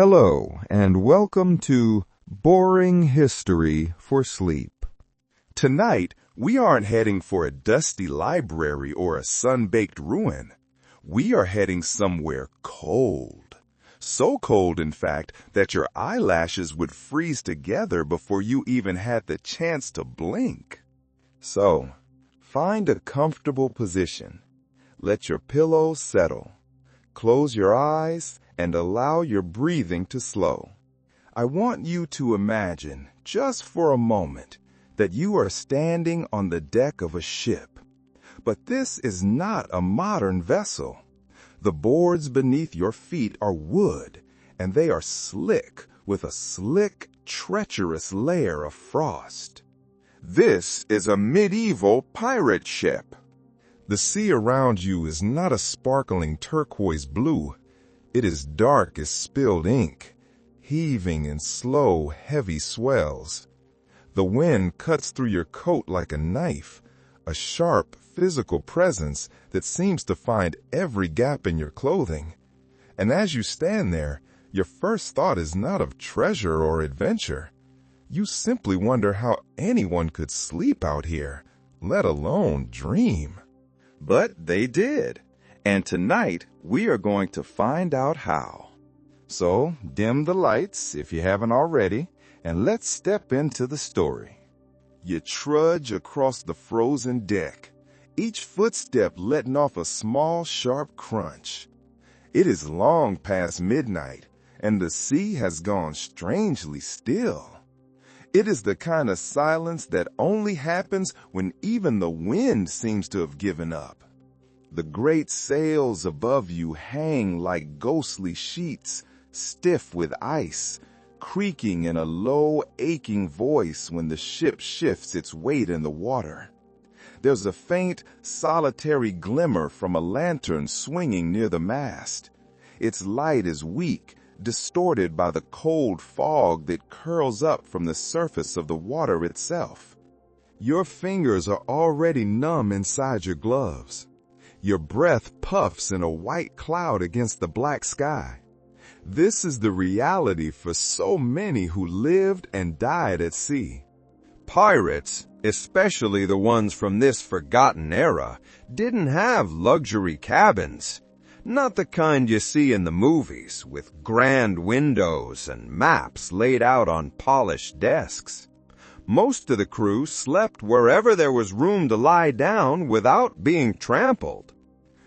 Hello, and welcome to Boring History for Sleep. Tonight, we aren't heading for a dusty library or a sun-baked ruin. We are heading somewhere cold. So cold, in fact, that your eyelashes would freeze together before you even had the chance to blink. So, find a comfortable position. Let your pillows settle. Close your eyes and allow your breathing to slow. I want you to imagine, just for a moment, that you are standing on the deck of a ship. But this is not a modern vessel. The boards beneath your feet are wood, and they are slick with a slick, treacherous layer of frost. This is a medieval pirate ship. The sea around you is not a sparkling turquoise blue. It is dark as spilled ink, heaving in slow, heavy swells. The wind cuts through your coat like a knife, a sharp, physical presence that seems to find every gap in your clothing. And as you stand there, your first thought is not of treasure or adventure. You simply wonder how anyone could sleep out here, let alone dream. But they did. And tonight, we are going to find out how. So, dim the lights if you haven't already, and let's step into the story. You trudge across the frozen deck, each footstep letting off a small, sharp crunch. It is long past midnight, and the sea has gone strangely still. It is the kind of silence that only happens when even the wind seems to have given up. The great sails above you hang like ghostly sheets, stiff with ice, creaking in a low, aching voice when the ship shifts its weight in the water. There's a faint, solitary glimmer from a lantern swinging near the mast. Its light is weak, distorted by the cold fog that curls up from the surface of the water itself. Your fingers are already numb inside your gloves. Your breath puffs in a white cloud against the black sky. This is the reality for so many who lived and died at sea. Pirates, especially the ones from this forgotten era, didn't have luxury cabins. Not the kind you see in the movies, with grand windows and maps laid out on polished desks. Most of the crew slept wherever there was room to lie down without being trampled.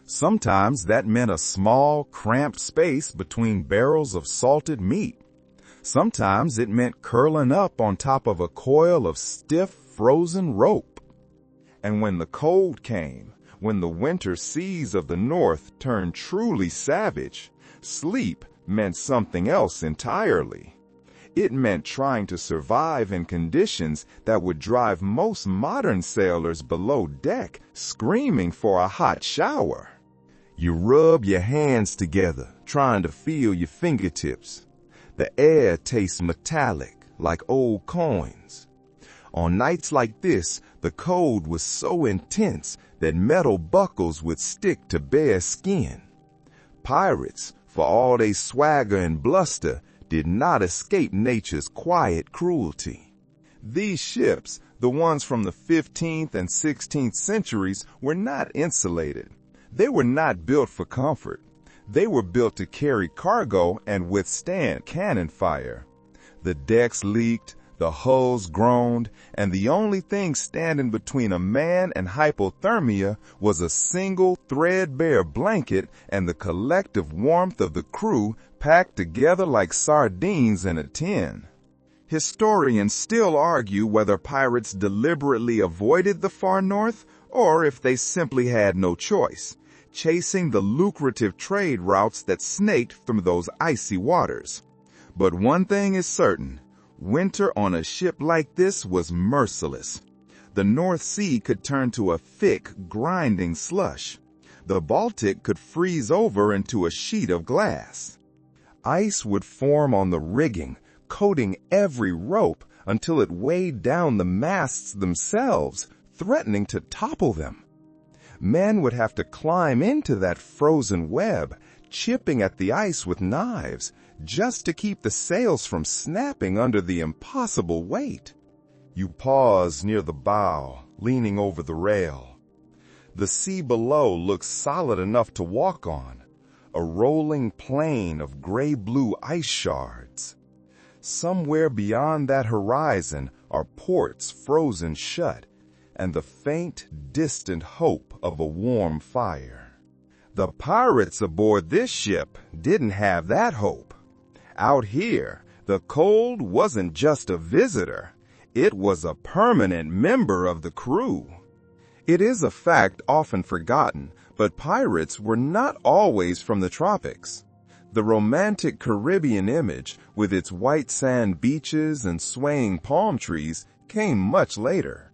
Sometimes that meant a small, cramped space between barrels of salted meat. Sometimes it meant curling up on top of a coil of stiff, frozen rope. And when the cold came, when the winter seas of the north turned truly savage, sleep meant something else entirely. It meant trying to survive in conditions that would drive most modern sailors below deck screaming for a hot shower. You rub your hands together, trying to feel your fingertips. The air tastes metallic, like old coins. On nights like this, the cold was so intense that metal buckles would stick to bare skin. Pirates, for all they swagger and bluster, did not escape nature's quiet cruelty. These ships, the ones from the 15th and 16th centuries, were not insulated. They were not built for comfort. They were built to carry cargo and withstand cannon fire. The decks leaked, the hulls groaned, and the only thing standing between a man and hypothermia was a single threadbare blanket and the collective warmth of the crew packed together like sardines in a tin. Historians still argue whether pirates deliberately avoided the far north or if they simply had no choice, chasing the lucrative trade routes that snaked through those icy waters. But one thing is certain. Winter on a ship like this was merciless. The North Sea could turn to a thick, grinding slush. The Baltic could freeze over into a sheet of glass. Ice would form on the rigging, coating every rope until it weighed down the masts themselves, threatening to topple them. Men would have to climb into that frozen web, chipping at the ice with knives, just to keep the sails from snapping under the impossible weight. You pause near the bow, leaning over the rail. The sea below looks solid enough to walk on, a rolling plain of gray-blue ice shards. Somewhere beyond that horizon are ports frozen shut, and the faint, distant hope of a warm fire. The pirates aboard this ship didn't have that hope. Out here, the cold wasn't just a visitor, it was a permanent member of the crew. It is a fact often forgotten, but pirates were not always from the tropics. The romantic Caribbean image, with its white sand beaches and swaying palm trees, came much later.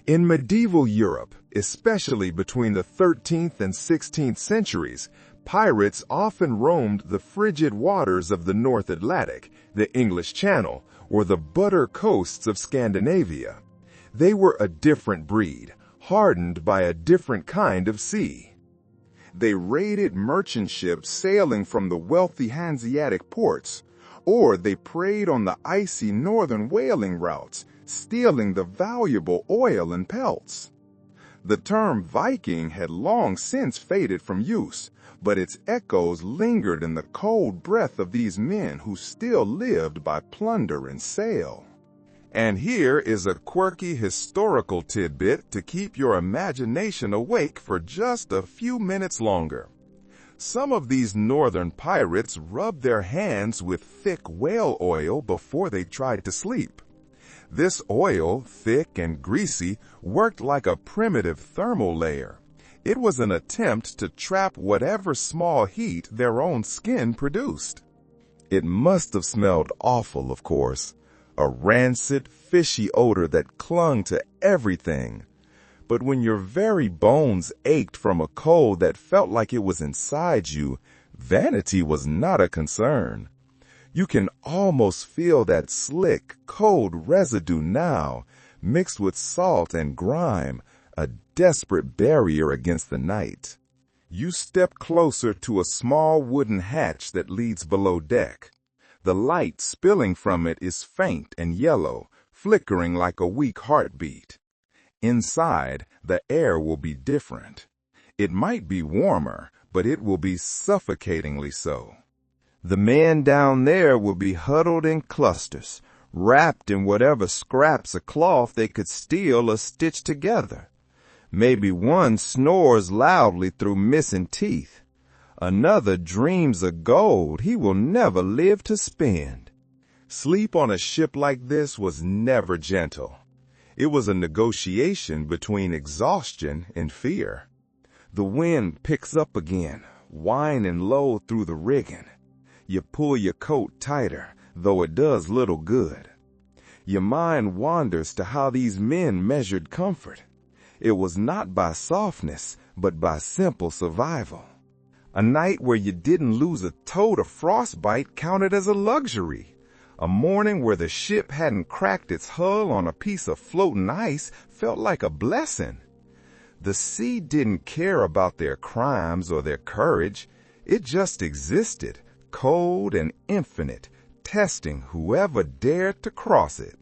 In medieval Europe, especially between the 13th and 16th centuries, pirates often roamed the frigid waters of the North Atlantic, the English Channel, or the butter coasts of Scandinavia. They were a different breed, hardened by a different kind of sea. They raided merchant ships sailing from the wealthy Hanseatic ports, or they preyed on the icy northern whaling routes, stealing the valuable oil and pelts. The term Viking had long since faded from use, but its echoes lingered in the cold breath of these men who still lived by plunder and sail. And here is a quirky historical tidbit to keep your imagination awake for just a few minutes longer. Some of these northern pirates rubbed their hands with thick whale oil before they tried to sleep. This oil, thick and greasy, worked like a primitive thermal layer. It was an attempt to trap whatever small heat their own skin produced. It must have smelled awful, of course. A rancid, fishy odor that clung to everything. But when your very bones ached from a cold that felt like it was inside you, vanity was not a concern. You can almost feel that slick, cold residue now, mixed with salt and grime, a desperate barrier against the night. You step closer to a small wooden hatch that leads below deck. The light spilling from it is faint and yellow, flickering like a weak heartbeat. Inside, the air will be different. It might be warmer, but it will be suffocatingly so. The men down there will be huddled in clusters, wrapped in whatever scraps of cloth they could steal or stitch together. Maybe one snores loudly through missing teeth. Another dreams of gold he will never live to spend. Sleep on a ship like this was never gentle. It was a negotiation between exhaustion and fear. The wind picks up again, whining low through the rigging. You pull your coat tighter, though it does little good. Your mind wanders to how these men measured comfort. It was not by softness, but by simple survival. A night where you didn't lose a toe to frostbite counted as a luxury. A morning where the ship hadn't cracked its hull on a piece of floating ice felt like a blessing. The sea didn't care about their crimes or their courage. It just existed, cold and infinite, testing whoever dared to cross it.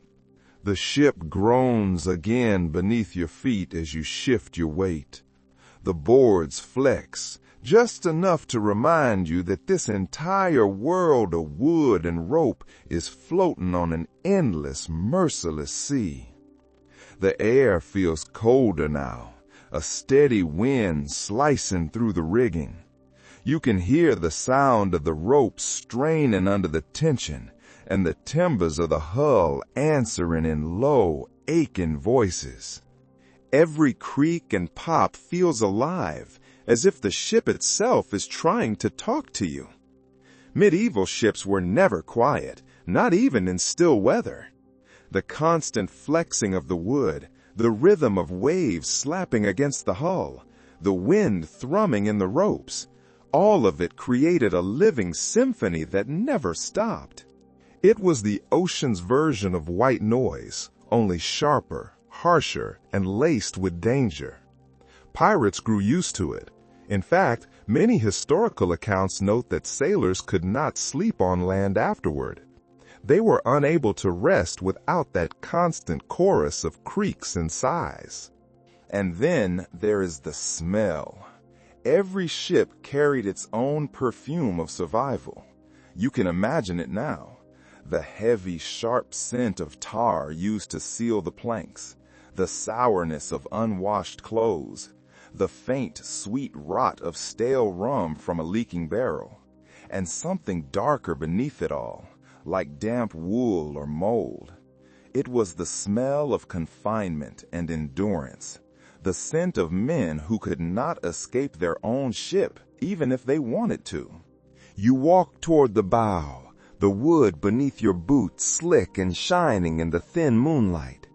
The ship groans again beneath your feet as you shift your weight. The boards flex, just enough to remind you that this entire world of wood and rope is floating on an endless, merciless sea. The air feels colder now, a steady wind slicing through the rigging. You can hear the sound of the ropes straining under the tension, and the timbers of the hull answering in low, aching voices. Every creak and pop feels alive, as if the ship itself is trying to talk to you. Medieval ships were never quiet, not even in still weather. The constant flexing of the wood, the rhythm of waves slapping against the hull, the wind thrumming in the ropes, all of it created a living symphony that never stopped. It was the ocean's version of white noise, only sharper, harsher, and laced with danger. Pirates grew used to it. In fact, many historical accounts note that sailors could not sleep on land afterward. They were unable to rest without that constant chorus of creaks and sighs. And then there is the smell. Every ship carried its own perfume of survival. You can imagine it now. The heavy, sharp scent of tar used to seal the planks, the sourness of unwashed clothes, the faint, sweet rot of stale rum from a leaking barrel, and something darker beneath it all, like damp wool or mold. It was the smell of confinement and endurance, the scent of men who could not escape their own ship, even if they wanted to. You walk toward the bow, the wood beneath your boots slick and shining in the thin moonlight.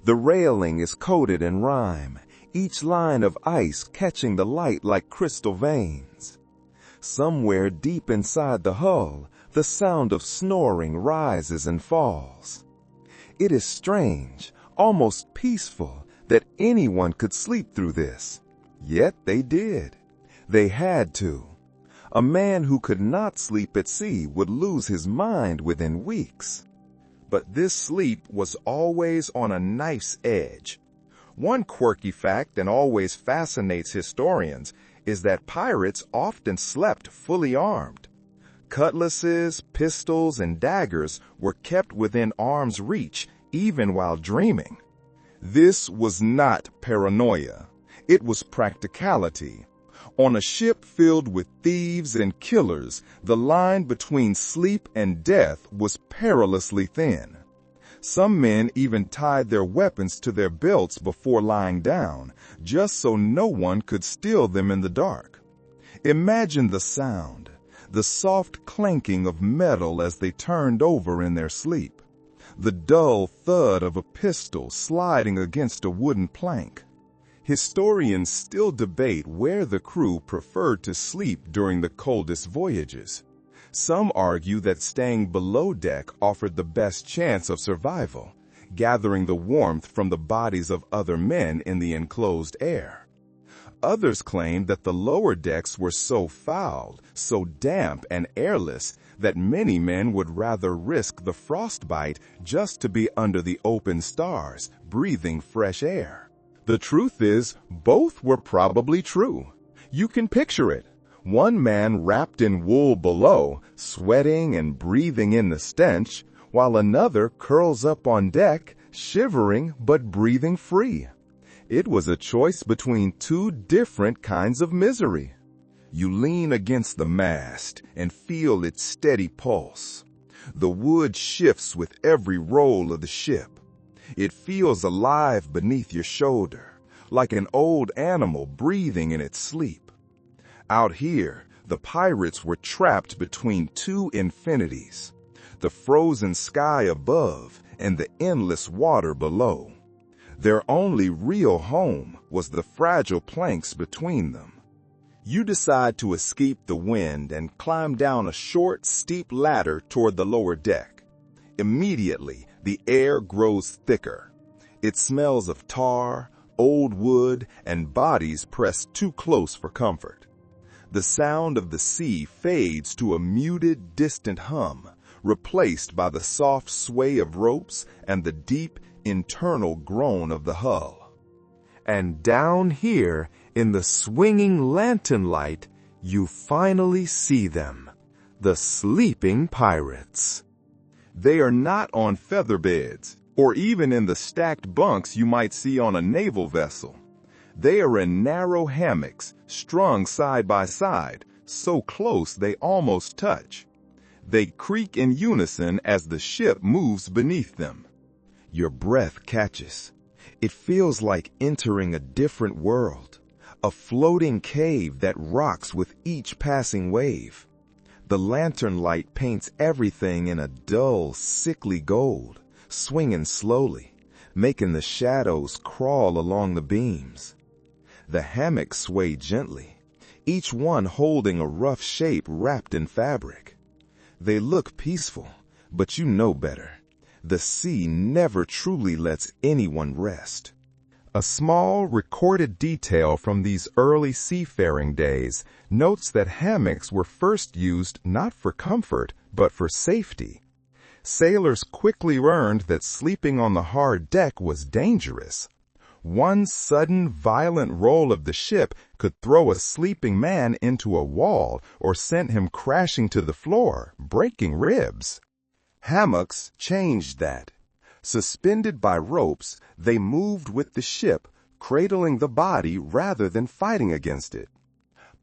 The railing is coated in rime, each line of ice catching the light like crystal veins. Somewhere deep inside the hull, the sound of snoring rises and falls. It is strange, almost peaceful, that anyone could sleep through this. Yet they did. They had to. A man who could not sleep at sea would lose his mind within weeks. But this sleep was always on a knife's edge. One quirky fact that always fascinates historians is that pirates often slept fully armed. Cutlasses, pistols, and daggers were kept within arm's reach even while dreaming. This was not paranoia. It was practicality. On a ship filled with thieves and killers, the line between sleep and death was perilously thin. Some men even tied their weapons to their belts before lying down, just so no one could steal them in the dark. Imagine the sound, the soft clanking of metal as they turned over in their sleep, the dull thud of a pistol sliding against a wooden plank. Historians still debate where the crew preferred to sleep during the coldest voyages. Some argue that staying below deck offered the best chance of survival, gathering the warmth from the bodies of other men in the enclosed air. Others claim that the lower decks were so foul, so damp and airless, that many men would rather risk the frostbite just to be under the open stars, breathing fresh air. The truth is, both were probably true. You can picture it. One man wrapped in wool below, sweating and breathing in the stench, while another curls up on deck, shivering but breathing free. It was a choice between two different kinds of misery. You lean against the mast and feel its steady pulse. The wood shifts with every roll of the ship. It feels alive beneath your shoulder, like an old animal breathing in its sleep. Out here, the pirates were trapped between two infinities, the frozen sky above and the endless water below. Their only real home was the fragile planks between them. You decide to escape the wind and climb down a short, steep ladder toward the lower deck. Immediately, the air grows thicker. It smells of tar, old wood, and bodies pressed too close for comfort. The sound of the sea fades to a muted, distant hum, replaced by the soft sway of ropes and the deep, internal groan of the hull. And down here, in the swinging lantern light, you finally see them, the sleeping pirates. They are not on feather beds, or even in the stacked bunks you might see on a naval vessel. They are in narrow hammocks, strung side by side, so close they almost touch. They creak in unison as the ship moves beneath them. Your breath catches. It feels like entering a different world, a floating cave that rocks with each passing wave. The lantern light paints everything in a dull, sickly gold, swinging slowly, making the shadows crawl along the beams. The hammocks sway gently, each one holding a rough shape wrapped in fabric. They look peaceful, but you know better. The sea never truly lets anyone rest. A small recorded detail from these early seafaring days notes that hammocks were first used not for comfort, but for safety. Sailors quickly learned that sleeping on the hard deck was dangerous. One sudden, violent roll of the ship could throw a sleeping man into a wall or send him crashing to the floor, breaking ribs. Hammocks changed that. Suspended by ropes, they moved with the ship, cradling the body rather than fighting against it.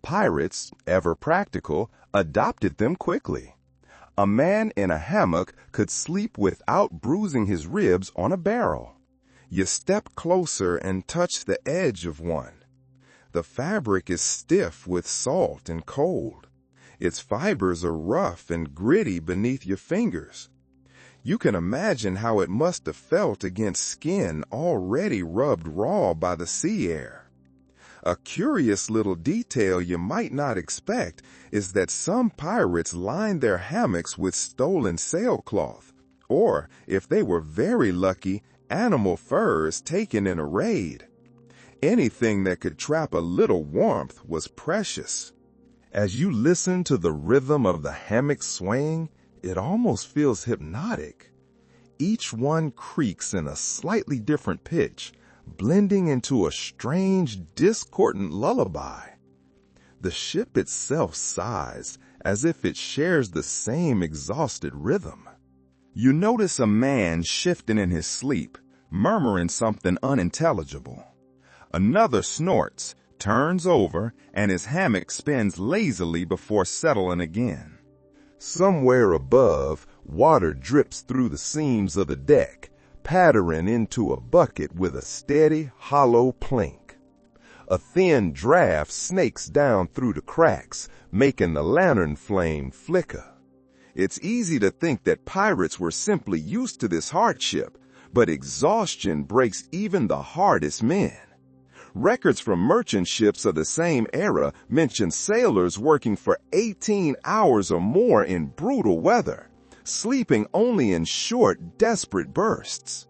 Pirates, ever practical, adopted them quickly. A man in a hammock could sleep without bruising his ribs on a barrel. You step closer and touch the edge of one. The fabric is stiff with salt and cold. Its fibers are rough and gritty beneath your fingers. You can imagine how it must have felt against skin already rubbed raw by the sea air. A curious little detail you might not expect is that some pirates lined their hammocks with stolen sailcloth, or, if they were very lucky, animal furs taken in a raid. Anything that could trap a little warmth was precious. As you listen to the rhythm of the hammock swaying, it almost feels hypnotic. Each one creaks in a slightly different pitch, blending into a strange, discordant lullaby. The ship itself sighs as if it shares the same exhausted rhythm. You notice a man shifting in his sleep, murmuring something unintelligible. Another snorts, turns over, and his hammock spins lazily before settling again. Somewhere above, water drips through the seams of the deck, pattering into a bucket with a steady, hollow plink. A thin draft snakes down through the cracks, making the lantern flame flicker. It's easy to think that pirates were simply used to this hardship, but exhaustion breaks even the hardest men. Records from merchant ships of the same era mention sailors working for 18 hours or more in brutal weather, sleeping only in short, desperate bursts.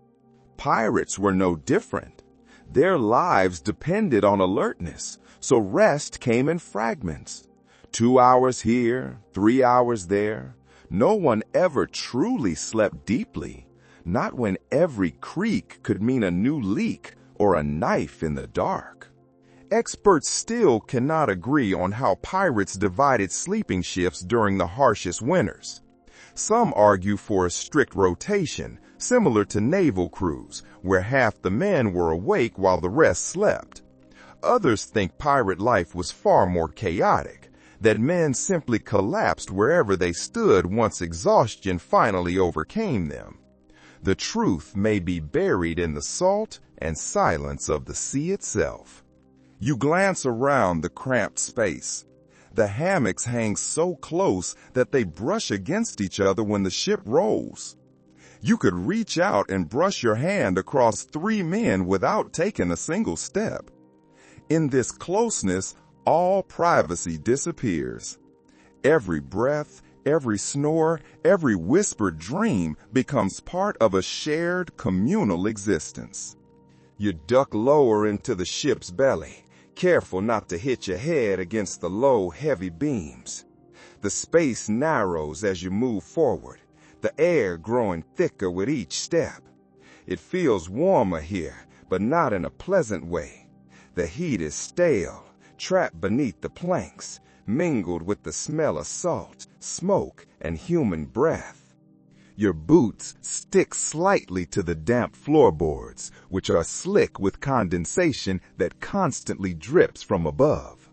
Pirates were no different. Their lives depended on alertness, so rest came in fragments. 2 hours here, 3 hours there. No one ever truly slept deeply, not when every creak could mean a new leak or a knife in the dark. Experts still cannot agree on how pirates divided sleeping shifts during the harshest winters. Some argue for a strict rotation, similar to naval crews, where half the men were awake while the rest slept. Others think pirate life was far more chaotic, that men simply collapsed wherever they stood once exhaustion finally overcame them. The truth may be buried in the salt and silence of the sea itself. You glance around the cramped space. The hammocks hang so close that they brush against each other when the ship rolls. You could reach out and brush your hand across 3 men without taking a single step. In this closeness, all privacy disappears. Every breath, every snore, every whispered dream becomes part of a shared communal existence. You duck lower into the ship's belly, careful not to hit your head against the low, heavy beams. The space narrows as you move forward, the air growing thicker with each step. It feels warmer here, but not in a pleasant way. The heat is stale, trapped beneath the planks, mingled with the smell of salt, smoke, and human breath. Your boots stick slightly to the damp floorboards, which are slick with condensation that constantly drips from above.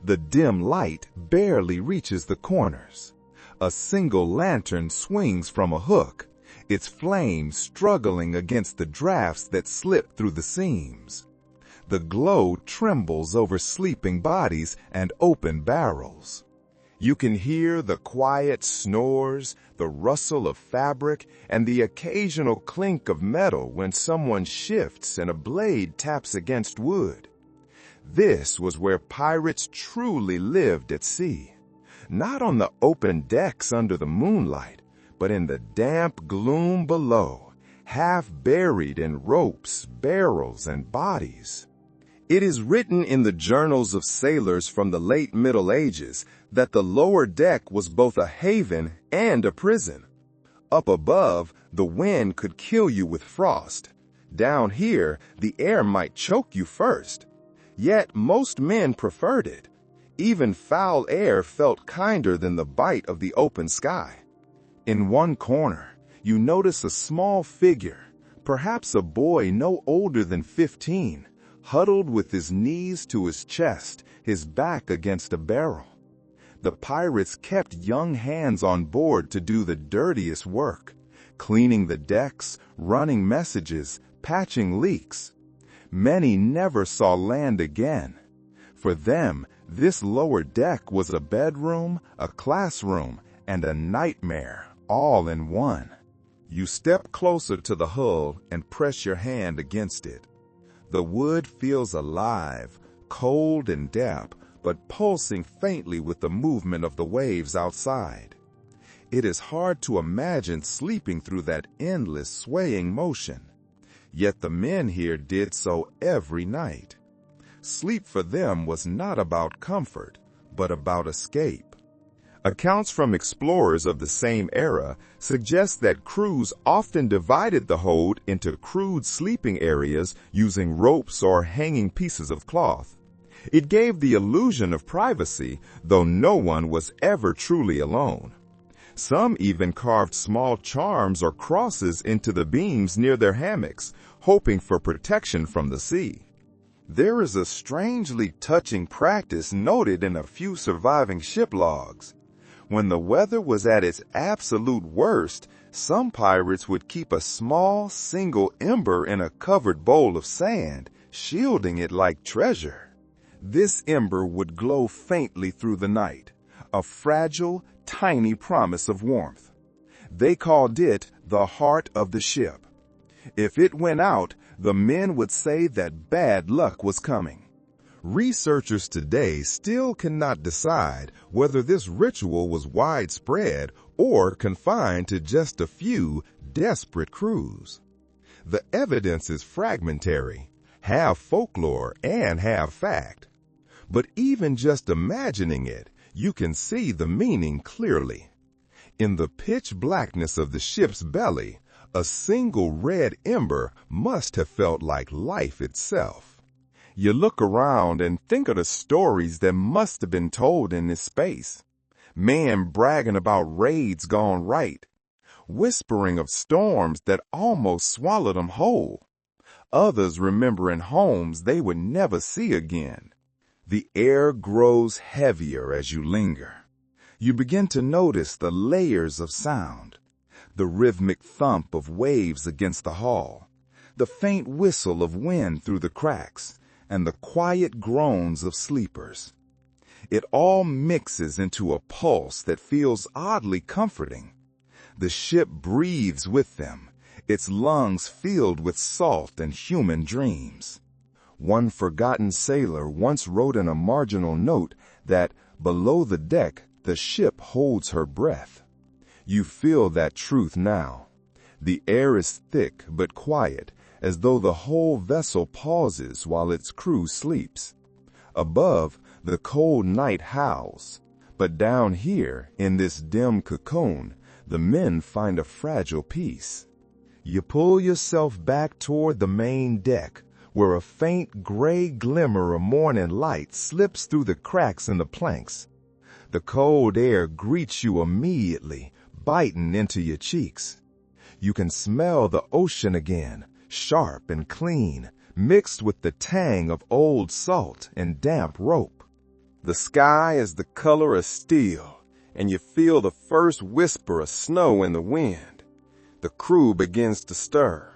The dim light barely reaches the corners. A single lantern swings from a hook, its flame struggling against the drafts that slip through the seams. The glow trembles over sleeping bodies and open barrels. You can hear the quiet snores, the rustle of fabric, and the occasional clink of metal when someone shifts and a blade taps against wood. This was where pirates truly lived at sea. Not on the open decks under the moonlight, but in the damp gloom below, half buried in ropes, barrels, and bodies. It is written in the journals of sailors from the late Middle Ages that the lower deck was both a haven and a prison. Up above, the wind could kill you with frost. Down here, the air might choke you first. Yet most men preferred it. Even foul air felt kinder than the bite of the open sky. In one corner, you notice a small figure, perhaps a boy no older than 15, huddled with his knees to his chest, his back against a barrel. The pirates kept young hands on board to do the dirtiest work, cleaning the decks, running messages, patching leaks. Many never saw land again. For them, this lower deck was a bedroom, a classroom, and a nightmare, all in one. You step closer to the hull and press your hand against it. The wood feels alive, cold and damp, but pulsing faintly with the movement of the waves outside. It is hard to imagine sleeping through that endless swaying motion. Yet the men here did so every night. Sleep for them was not about comfort, but about escape. Accounts from explorers of the same era suggest that crews often divided the hold into crude sleeping areas using ropes or hanging pieces of cloth. It gave the illusion of privacy, though no one was ever truly alone. Some even carved small charms or crosses into the beams near their hammocks, hoping for protection from the sea. There is a strangely touching practice noted in a few surviving ship logs. When the weather was at its absolute worst, some pirates would keep a small, single ember in a covered bowl of sand, shielding it like treasure. This ember would glow faintly through the night, a fragile, tiny promise of warmth. They called it the heart of the ship. If it went out, the men would say that bad luck was coming. Researchers today still cannot decide whether this ritual was widespread or confined to just a few desperate crews. The evidence is fragmentary, half folklore and half fact. But even just imagining it, you can see the meaning clearly. In the pitch blackness of the ship's belly, a single red ember must have felt like life itself. You look around and think of the stories that must have been told in this space. Men bragging about raids gone right, whispering of storms that almost swallowed them whole. Others remembering homes they would never see again. The air grows heavier as you linger. You begin to notice the layers of sound. The rhythmic thump of waves against the hull, the faint whistle of wind through the cracks, and the quiet groans of sleepers. It all mixes into a pulse that feels oddly comforting. The ship breathes with them, its lungs filled with salt and human dreams. One forgotten sailor once wrote in a marginal note that below the deck the ship holds her breath. You feel that truth now. The air is thick but quiet, as though the whole vessel pauses while its crew sleeps. Above, the cold night howls, but down here, in this dim cocoon, the men find a fragile peace. You pull yourself back toward the main deck, where a faint gray glimmer of morning light slips through the cracks in the planks. The cold air greets you immediately, biting into your cheeks. You can smell the ocean again, sharp and clean, mixed with the tang of old salt and damp rope. The sky is the color of steel, and you feel the first whisper of snow in the wind. The crew begins to stir.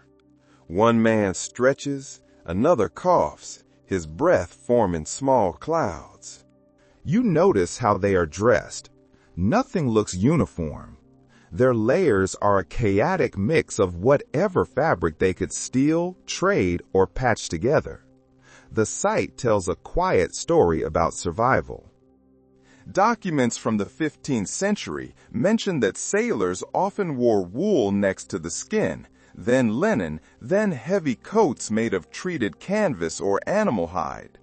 One man stretches, another coughs, his breath forming small clouds. You notice how they are dressed. Nothing looks uniform. Their layers are a chaotic mix of whatever fabric they could steal, trade, or patch together. The sight tells a quiet story about survival. Documents from the 15th century mention that sailors often wore wool next to the skin, then linen, then heavy coats made of treated canvas or animal hide.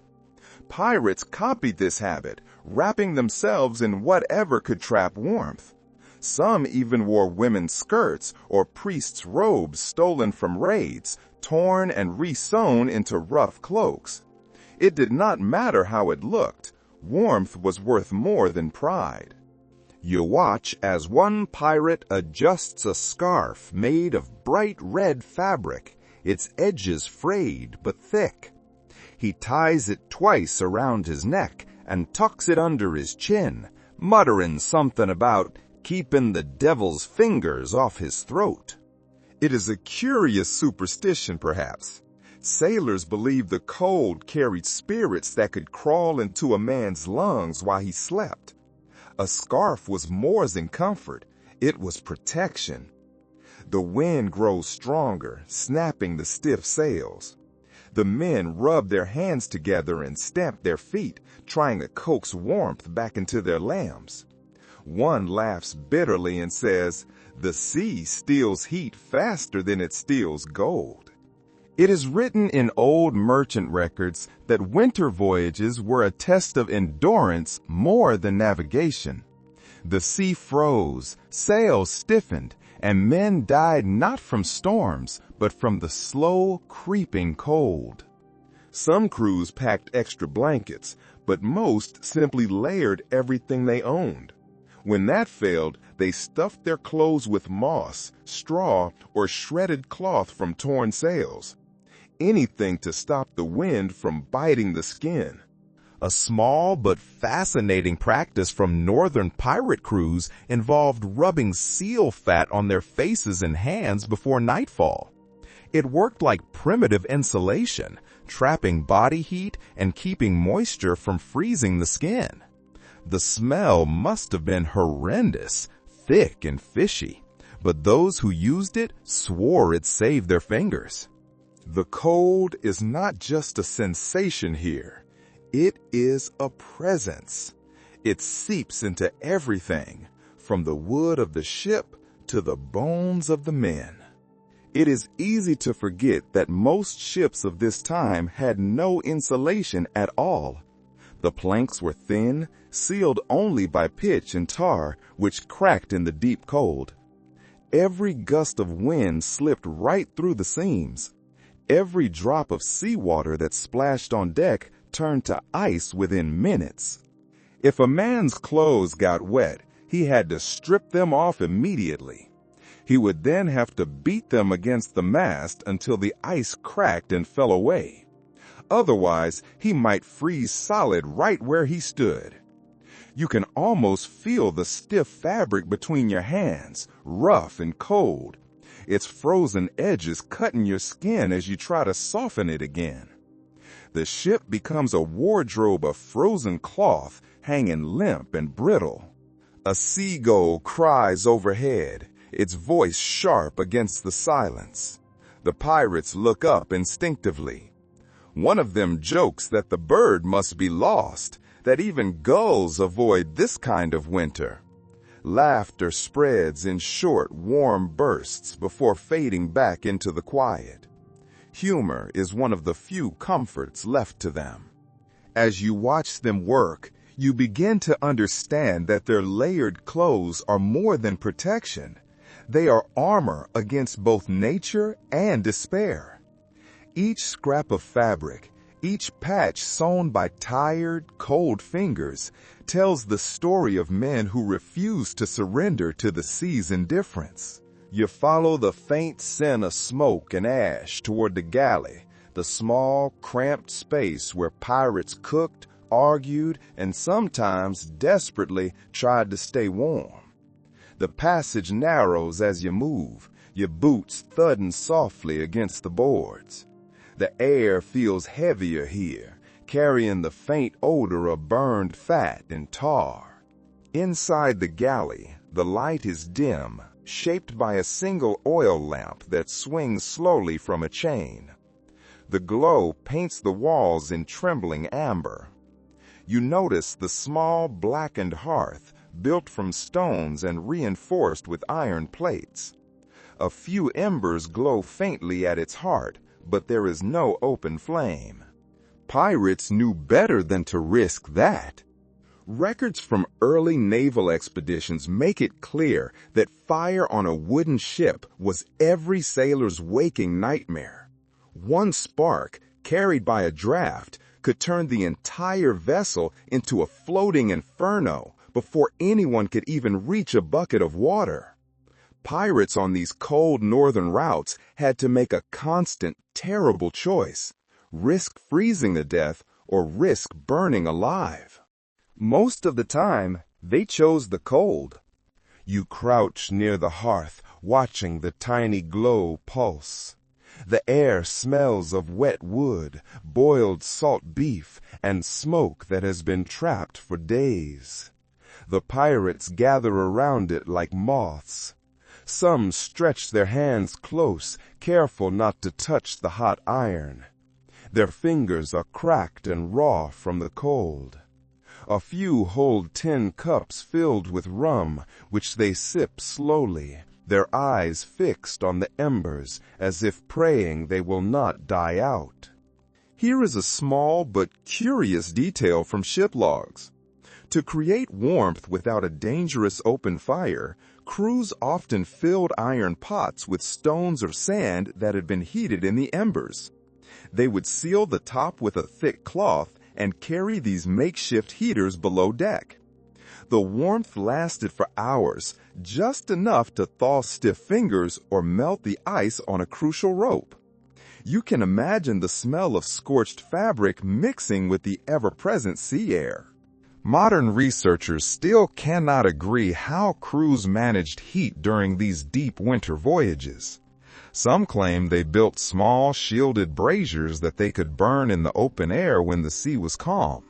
Pirates copied this habit, wrapping themselves in whatever could trap warmth. Some even wore women's skirts or priests' robes stolen from raids, torn and re-sewn into rough cloaks. It did not matter how it looked. Warmth was worth more than pride. You watch as one pirate adjusts a scarf made of bright red fabric, its edges frayed but thick. He ties it twice around his neck and tucks it under his chin, muttering something about keeping the devil's fingers off his throat. It is a curious superstition, perhaps. Sailors believed the cold carried spirits that could crawl into a man's lungs while he slept. A scarf was more than comfort, it was protection. The wind grows stronger, snapping the stiff sails. The men rub their hands together and stamp their feet, trying to coax warmth back into their lambs. One laughs bitterly and says, "The sea steals heat faster than it steals gold." It is written in old merchant records that winter voyages were a test of endurance more than navigation. The sea froze, sails stiffened, and men died not from storms, but from the slow, creeping cold. Some crews packed extra blankets, but most simply layered everything they owned. When that failed, they stuffed their clothes with moss, straw, or shredded cloth from torn sails. Anything to stop the wind from biting the skin. A small but fascinating practice from northern pirate crews involved rubbing seal fat on their faces and hands before nightfall. It worked like primitive insulation, trapping body heat and keeping moisture from freezing the skin. The smell must have been horrendous, thick and fishy, but those who used it swore it saved their fingers. The cold is not just a sensation here. It is a presence. It seeps into everything, from the wood of the ship to the bones of the men. It is easy to forget that most ships of this time had no insulation at all. The planks were thin, sealed only by pitch and tar, which cracked in the deep cold. Every gust of wind slipped right through the seams. Every drop of seawater that splashed on deck turned to ice within minutes. If a man's clothes got wet, he had to strip them off immediately. He would then have to beat them against the mast until the ice cracked and fell away. Otherwise, he might freeze solid right where he stood. You can almost feel the stiff fabric between your hands, rough and cold. Its frozen edges cutting your skin as you try to soften it again. The ship becomes a wardrobe of frozen cloth hanging limp and brittle. A seagull cries overhead, its voice sharp against the silence. The pirates look up instinctively. One of them jokes that the bird must be lost, that even gulls avoid this kind of winter. Laughter spreads in short, warm bursts before fading back into the quiet. Humor is one of the few comforts left to them. As you watch them work, you begin to understand that their layered clothes are more than protection. They are armor against both nature and despair. Each scrap of fabric, each patch sewn by tired, cold fingers, tells the story of men who refuse to surrender to the sea's indifference. You follow the faint scent of smoke and ash toward the galley, the small, cramped space where pirates cooked, argued, and sometimes desperately tried to stay warm. The passage narrows as you move, your boots thudding softly against the boards. The air feels heavier here, carrying the faint odor of burned fat and tar. Inside the galley, the light is dim, shaped by a single oil lamp that swings slowly from a chain. The glow paints the walls in trembling amber. You notice the small blackened hearth, built from stones and reinforced with iron plates. A few embers glow faintly at its heart, but there is no open flame. Pirates knew better than to risk that. Records from early naval expeditions make it clear that fire on a wooden ship was every sailor's waking nightmare. One spark, carried by a draft, could turn the entire vessel into a floating inferno before anyone could even reach a bucket of water. Pirates on these cold northern routes had to make a constant, terrible choice: risk freezing to death or risk burning alive. Most of the time, they chose the cold. You crouch near the hearth, watching the tiny glow pulse. The air smells of wet wood, boiled salt beef, and smoke that has been trapped for days. The pirates gather around it like moths. Some stretch their hands close, careful not to touch the hot iron. Their fingers are cracked and raw from the cold. A few hold tin cups filled with rum, which they sip slowly, their eyes fixed on the embers as if praying they will not die out. Here is a small but curious detail from ship logs. To create warmth without a dangerous open fire, crews often filled iron pots with stones or sand that had been heated in the embers. They would seal the top with a thick cloth and carry these makeshift heaters below deck. The warmth lasted for hours, just enough to thaw stiff fingers or melt the ice on a crucial rope. You can imagine the smell of scorched fabric mixing with the ever-present sea air. Modern researchers still cannot agree how crews managed heat during these deep winter voyages. Some claim they built small shielded braziers that they could burn in the open air when the sea was calm.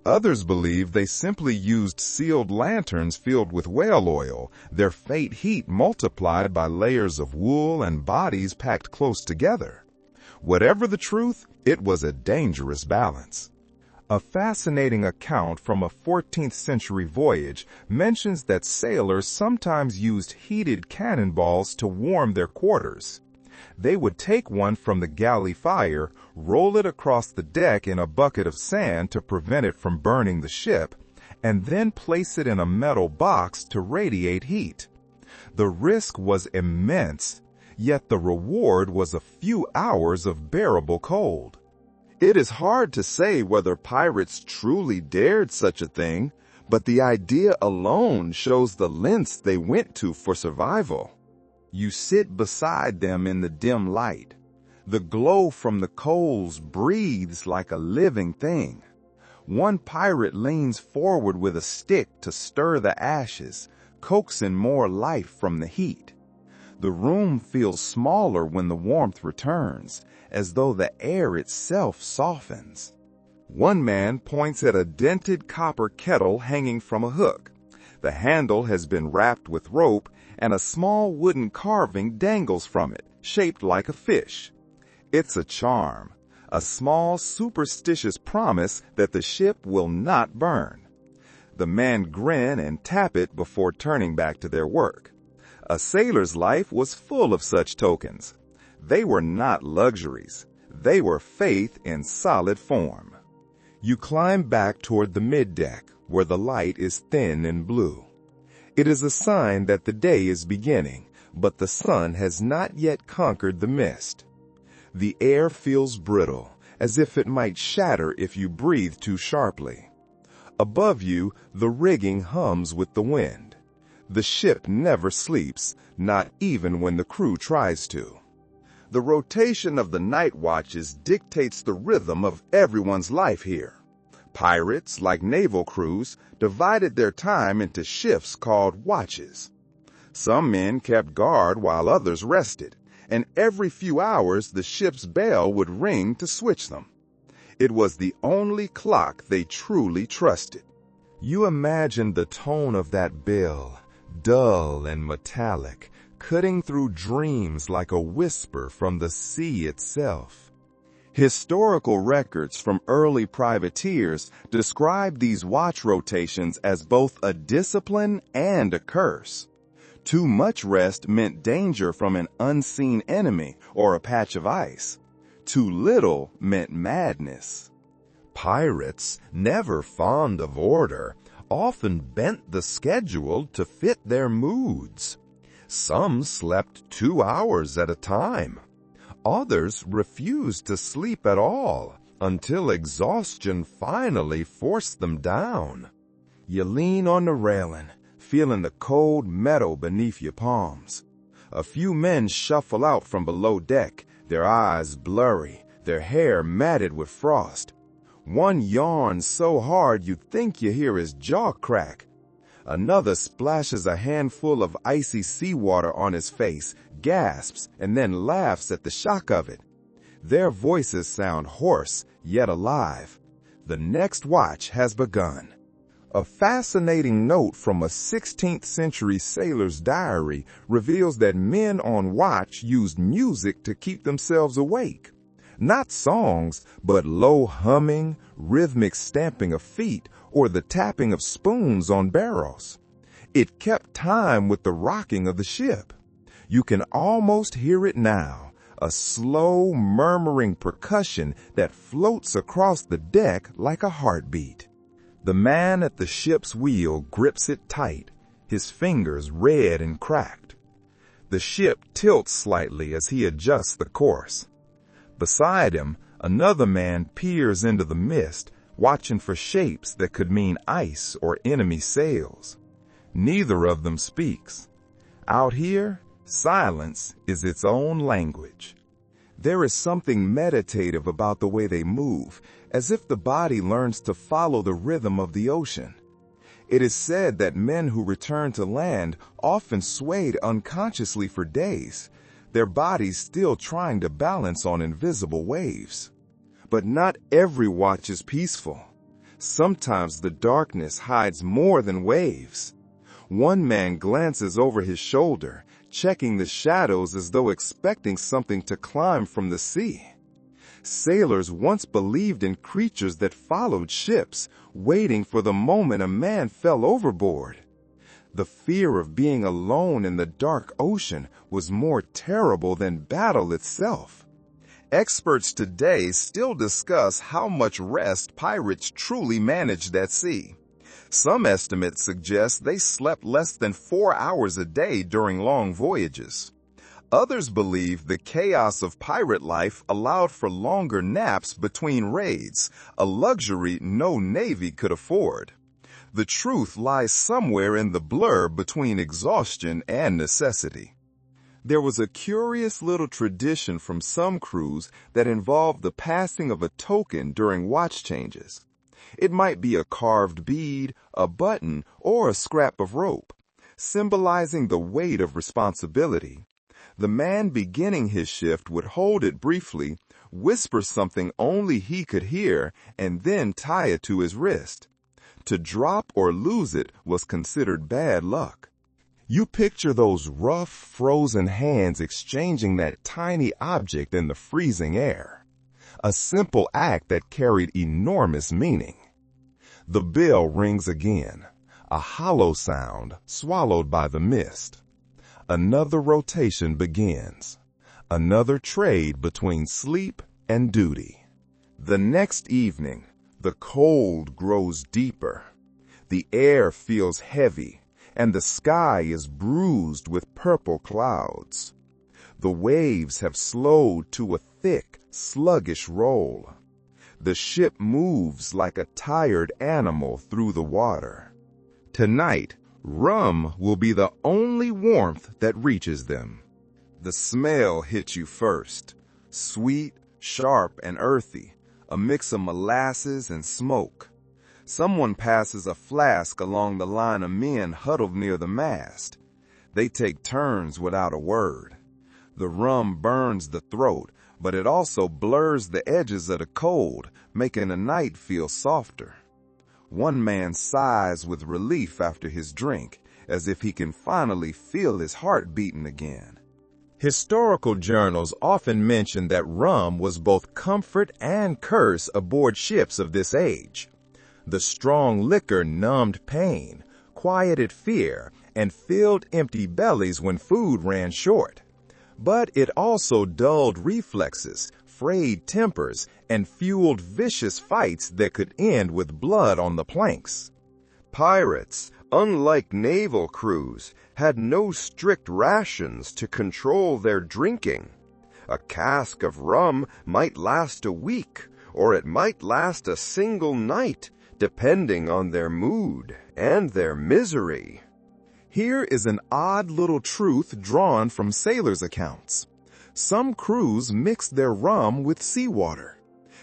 Others believe they simply used sealed lanterns filled with whale oil, their faint heat multiplied by layers of wool and bodies packed close together. Whatever the truth, it was a dangerous balance. A fascinating account from a 14th century voyage mentions that sailors sometimes used heated cannonballs to warm their quarters. They would take one from the galley fire, roll it across the deck in a bucket of sand to prevent it from burning the ship, and then place it in a metal box to radiate heat. The risk was immense, yet the reward was a few hours of bearable cold. It is hard to say whether pirates truly dared such a thing, but the idea alone shows the lengths they went to for survival. You sit beside them in the dim light. The glow from the coals breathes like a living thing. One pirate leans forward with a stick to stir the ashes, coaxing more life from the heat. The room feels smaller when the warmth returns, as though the air itself softens. One man points at a dented copper kettle hanging from a hook. The handle has been wrapped with rope, and a small wooden carving dangles from it, shaped like a fish. It's a charm, a small superstitious promise that the ship will not burn. The men grin and tap it before turning back to their work. A sailor's life was full of such tokens. They were not luxuries. They were faith in solid form. You climb back toward the middeck, where the light is thin and blue. It is a sign that the day is beginning, but the sun has not yet conquered the mist. The air feels brittle, as if it might shatter if you breathe too sharply. Above you, the rigging hums with the wind. The ship never sleeps, not even when the crew tries to. The rotation of the night watches dictates the rhythm of everyone's life here. Pirates, like naval crews, divided their time into shifts called watches. Some men kept guard while others rested, and every few hours the ship's bell would ring to switch them. It was the only clock they truly trusted. You imagine the tone of that bell, dull and metallic, cutting through dreams like a whisper from the sea itself. Historical records from early privateers describe these watch rotations as both a discipline and a curse. Too much rest meant danger from an unseen enemy or a patch of ice. Too little meant madness. Pirates, never fond of order, often bent the schedule to fit their moods. Some slept 2 hours at a time. Others refused to sleep at all until exhaustion finally forced them down. You lean on the railing, feeling the cold metal beneath your palms. A few men shuffle out from below deck, their eyes blurry, their hair matted with frost. One yawns so hard you think you hear his jaw crack. Another splashes a handful of icy seawater on his face, gasps, and then laughs at the shock of it. Their voices sound hoarse, yet alive. The next watch has begun. A fascinating note from a 16th century sailor's diary reveals that men on watch used music to keep themselves awake. Not songs, but low humming, rhythmic stamping of feet, or the tapping of spoons on barrels. It kept time with the rocking of the ship. You can almost hear it now, a slow, murmuring percussion that floats across the deck like a heartbeat. The man at the ship's wheel grips it tight, his fingers red and cracked. The ship tilts slightly as he adjusts the course. Beside him, another man peers into the mist, watching for shapes that could mean ice or enemy sails. Neither of them speaks. Out here, silence is its own language. There is something meditative about the way they move, as if the body learns to follow the rhythm of the ocean. It is said that men who return to land often swayed unconsciously for days, their bodies still trying to balance on invisible waves. But not every watch is peaceful. Sometimes the darkness hides more than waves. One man glances over his shoulder, checking the shadows as though expecting something to climb from the sea. Sailors once believed in creatures that followed ships, waiting for the moment a man fell overboard. The fear of being alone in the dark ocean was more terrible than battle itself. Experts today still discuss how much rest pirates truly managed at sea. Some estimates suggest they slept less than 4 hours a day during long voyages. Others believe the chaos of pirate life allowed for longer naps between raids, a luxury no navy could afford. The truth lies somewhere in the blur between exhaustion and necessity. There was a curious little tradition from some crews that involved the passing of a token during watch changes. It might be a carved bead, a button, or a scrap of rope, symbolizing the weight of responsibility. The man beginning his shift would hold it briefly, whisper something only he could hear, and then tie it to his wrist. To drop or lose it was considered bad luck. You picture those rough, frozen hands exchanging that tiny object in the freezing air. A simple act that carried enormous meaning. The bell rings again, a hollow sound swallowed by the mist. Another rotation begins. Another trade between sleep and duty. The next evening, the cold grows deeper. The air feels heavy, and the sky is bruised with purple clouds. The waves have slowed to a thick, sluggish roll. The ship moves like a tired animal through the water. Tonight, rum will be the only warmth that reaches them. The smell hits you first, sweet, sharp, and earthy, a mix of molasses and smoke. Someone passes a flask along the line of men huddled near the mast. They take turns without a word. The rum burns the throat, but it also blurs the edges of the cold, making the night feel softer. One man sighs with relief after his drink, as if he can finally feel his heart beating again. Historical journals often mention that rum was both comfort and curse aboard ships of this age. The strong liquor numbed pain, quieted fear and filled empty bellies when food ran short. But it also dulled reflexes, frayed tempers, and fueled vicious fights that could end with blood on the planks. Pirates, unlike naval crews, had no strict rations to control their drinking. A cask of rum might last a week, or it might last a single night, depending on their mood and their misery. Here is an odd little truth drawn from sailors' accounts. Some crews mixed their rum with seawater.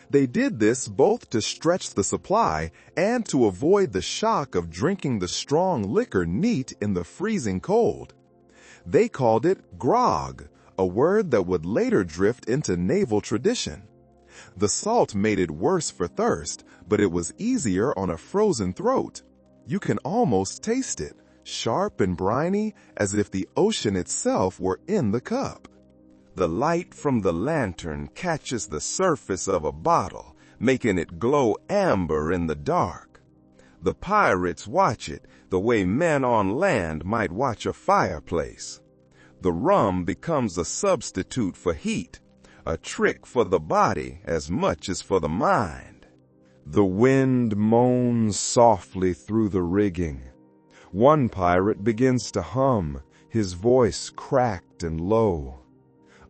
They did this both to stretch the supply and to avoid the shock of drinking the strong liquor neat in the freezing cold. They called it grog, a word that would later drift into naval tradition. The salt made it worse for thirst, but it was easier on a frozen throat. You can almost taste it, sharp and briny, as if the ocean itself were in the cup. The light from the lantern catches the surface of a bottle, making it glow amber in the dark. The pirates watch it the way men on land might watch a fireplace. The rum becomes a substitute for heat, a trick for the body as much as for the mind. The wind moans softly through the rigging. One pirate begins to hum, his voice cracked and low.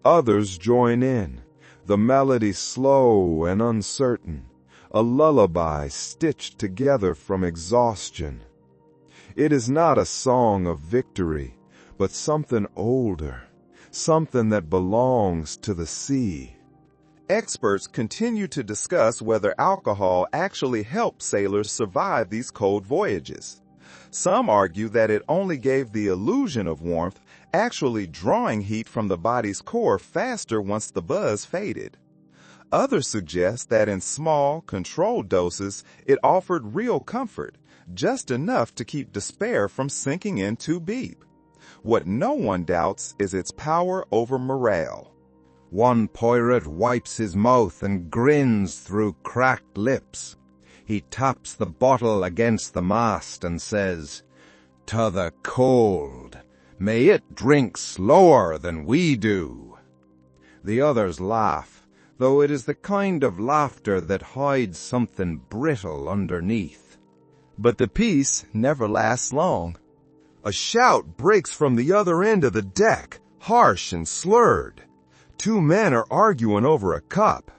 Others join in, the melody slow and uncertain, a lullaby stitched together from exhaustion. It is not a song of victory, but something older, something that belongs to the sea. Experts continue to discuss whether alcohol actually helped sailors survive these cold voyages. Some argue that it only gave the illusion of warmth, actually drawing heat from the body's core faster once the buzz faded. Others suggest that in small, controlled doses, it offered real comfort, just enough to keep despair from sinking in too deep. What no one doubts is its power over morale. One pirate wipes his mouth and grins through cracked lips. He taps the bottle against the mast and says, "To the cold. May it drink slower than we do." The others laugh, though it is the kind of laughter that hides something brittle underneath. But the peace never lasts long. A shout breaks from the other end of the deck, harsh and slurred. Two men are arguing over a cup.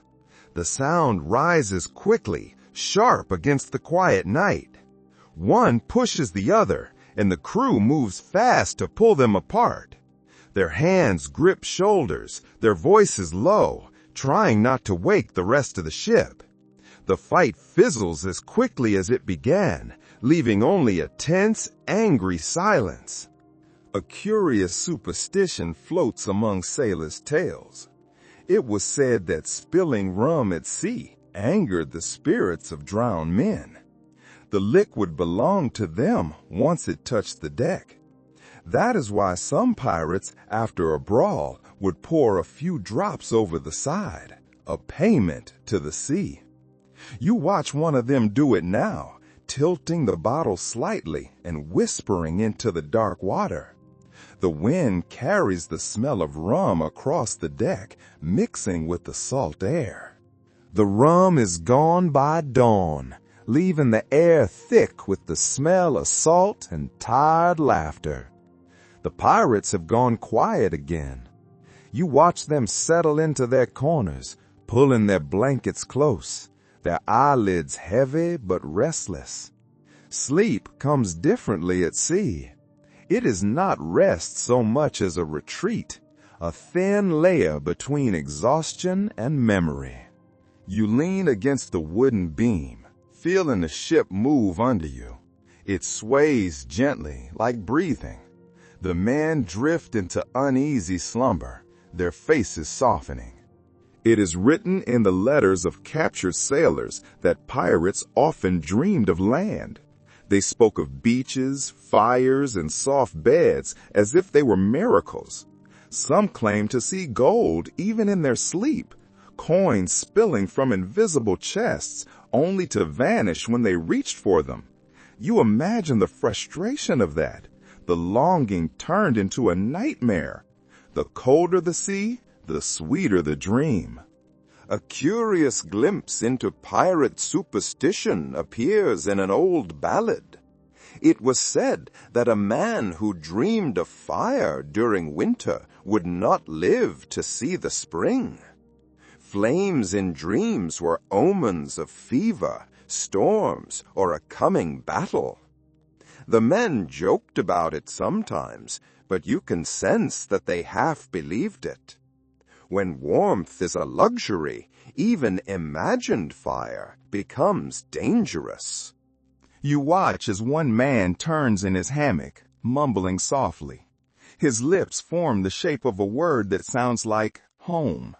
The sound rises quickly, sharp against the quiet night. One pushes the other, and the crew moves fast to pull them apart. Their hands grip shoulders, their voices low, trying not to wake the rest of the ship. The fight fizzles as quickly as it began, leaving only a tense, angry silence. A curious superstition floats among sailors' tales. It was said that spilling rum at sea angered the spirits of drowned men. The liquid belonged to them once it touched the deck. That is why some pirates, after a brawl, would pour a few drops over the side, a payment to the sea. You watch one of them do it now, tilting the bottle slightly and whispering into the dark water. The wind carries the smell of rum across the deck, mixing with the salt air. The rum is gone by dawn, leaving the air thick with the smell of salt and tired laughter. The pirates have gone quiet again. You watch them settle into their corners, pulling their blankets close, their eyelids heavy but restless. Sleep comes differently at sea. It is not rest so much as a retreat, a thin layer between exhaustion and memory. You lean against the wooden beam, feeling the ship move under you. It sways gently, like breathing. The men drift into uneasy slumber, their faces softening. It is written in the letters of captured sailors that pirates often dreamed of land. They spoke of beaches, fires, and soft beds as if they were miracles. Some claimed to see gold even in their sleep, coins spilling from invisible chests only to vanish when they reached for them. You imagine the frustration of that. The longing turned into a nightmare. The colder the sea, the sweeter the dream. A curious glimpse into pirate superstition appears in an old ballad. It was said that a man who dreamed of fire during winter would not live to see the spring. Flames in dreams were omens of fever, storms, or a coming battle. The men joked about it sometimes, but you can sense that they half believed it. When warmth is a luxury, even imagined fire becomes dangerous. You watch as one man turns in his hammock, mumbling softly. His lips form the shape of a word that sounds like home.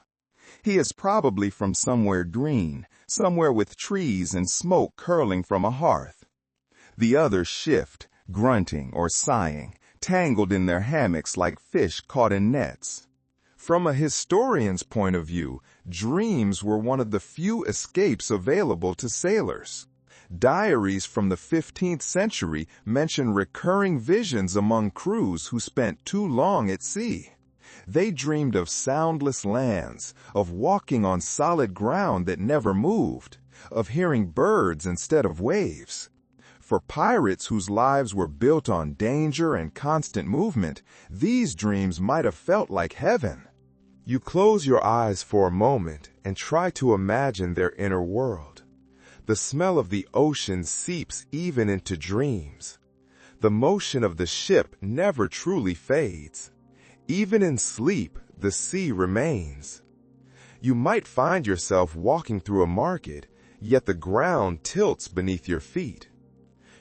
He is probably from somewhere green, somewhere with trees and smoke curling from a hearth. The others shift, grunting or sighing, tangled in their hammocks like fish caught in nets. From a historian's point of view, dreams were one of the few escapes available to sailors. Diaries from the 15th century mention recurring visions among crews who spent too long at sea. They dreamed of soundless lands, of walking on solid ground that never moved, of hearing birds instead of waves. For pirates whose lives were built on danger and constant movement, these dreams might have felt like heaven. You close your eyes for a moment and try to imagine their inner world. The smell of the ocean seeps even into dreams. The motion of the ship never truly fades. Even in sleep, the sea remains. You might find yourself walking through a market, yet the ground tilts beneath your feet.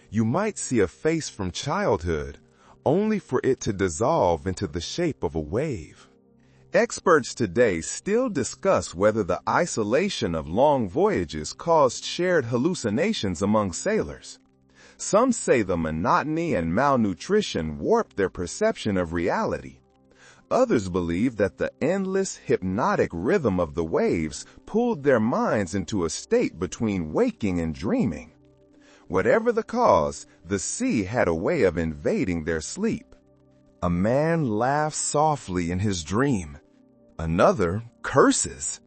You might see a face from childhood, only for it to dissolve into the shape of a wave. Experts today still discuss whether the isolation of long voyages caused shared hallucinations among sailors. Some say the monotony and malnutrition warped their perception of reality. Others believe that the endless, hypnotic rhythm of the waves pulled their minds into a state between waking and dreaming. Whatever the cause, the sea had a way of invading their sleep. A man laughs softly in his dream. Another curses.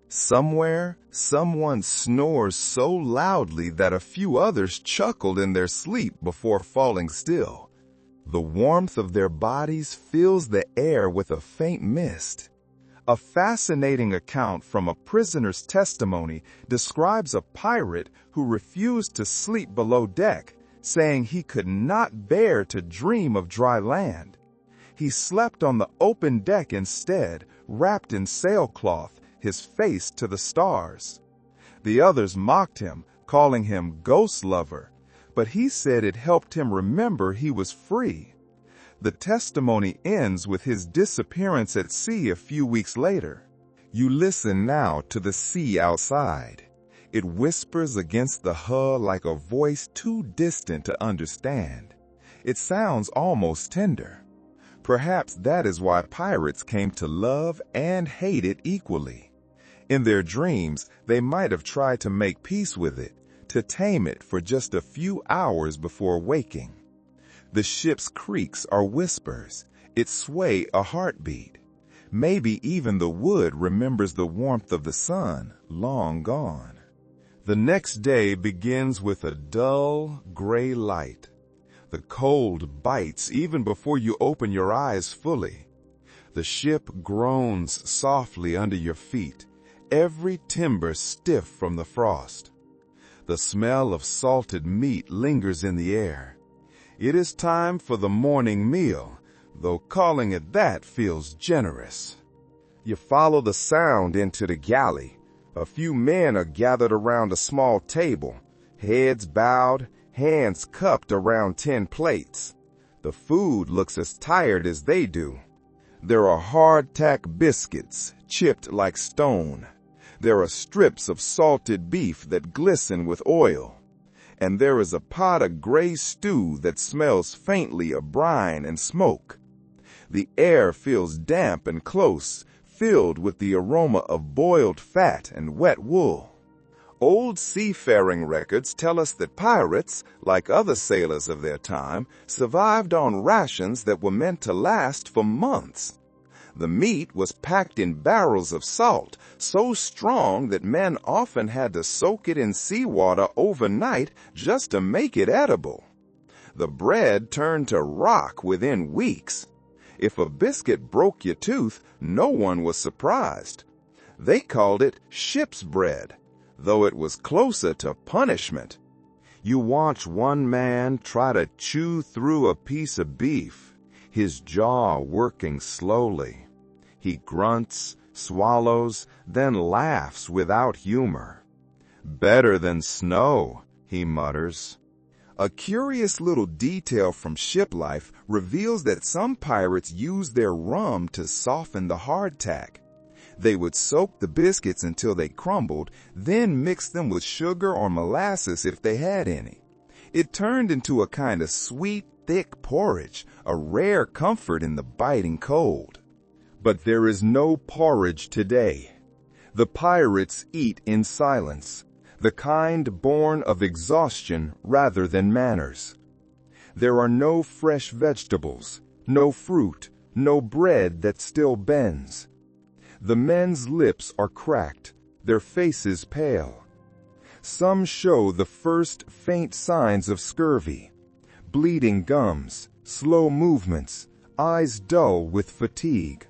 Somewhere, someone snores so loudly that a few others chuckled in their sleep before falling still. The warmth of their bodies fills the air with a faint mist. A fascinating account from a prisoner's testimony describes a pirate who refused to sleep below deck, saying he could not bear to dream of dry land. He slept on the open deck instead, wrapped in sailcloth, his face to the stars. The others mocked him, calling him ghost lover, but he said it helped him remember he was free. The testimony ends with his disappearance at sea a few weeks later. You listen now to the sea outside. It whispers against the hull like a voice too distant to understand. It sounds almost tender. Perhaps that is why pirates came to love and hate it equally. In their dreams, they might have tried to make peace with it, to tame it for just a few hours before waking. The ship's creaks are whispers, its sway a heartbeat. Maybe even the wood remembers the warmth of the sun, long gone. The next day begins with a dull, gray light. The cold bites even before you open your eyes fully. The ship groans softly under your feet, every timber stiff from the frost. The smell of salted meat lingers in the air. It is time for the morning meal, though calling it that feels generous. You follow the sound into the galley. A few men are gathered around a small table, heads bowed, hands cupped around 10 plates. The food looks as tired as they do. There are hardtack biscuits, chipped like stone. There are strips of salted beef that glisten with oil. And there is a pot of gray stew that smells faintly of brine and smoke. The air feels damp and close, filled with the aroma of boiled fat and wet wool. Old seafaring records tell us that pirates, like other sailors of their time, survived on rations that were meant to last for months. The meat was packed in barrels of salt, so strong that men often had to soak it in seawater overnight just to make it edible. The bread turned to rock within weeks. If a biscuit broke your tooth, no one was surprised. They called it ship's bread, though it was closer to punishment. You watch one man try to chew through a piece of beef, his jaw working slowly. He grunts, swallows, then laughs without humor. "Better than snow," he mutters. A curious little detail from ship life reveals that some pirates used their rum to soften the hardtack. They would soak the biscuits until they crumbled, then mix them with sugar or molasses if they had any. It turned into a kind of sweet, thick porridge, a rare comfort in the biting cold. But there is no porridge today. The pirates eat in silence, the kind born of exhaustion rather than manners. There are no fresh vegetables, no fruit, no bread that still bends. The men's lips are cracked, their faces pale. Some show the first faint signs of scurvy, bleeding gums, slow movements, eyes dull with fatigue.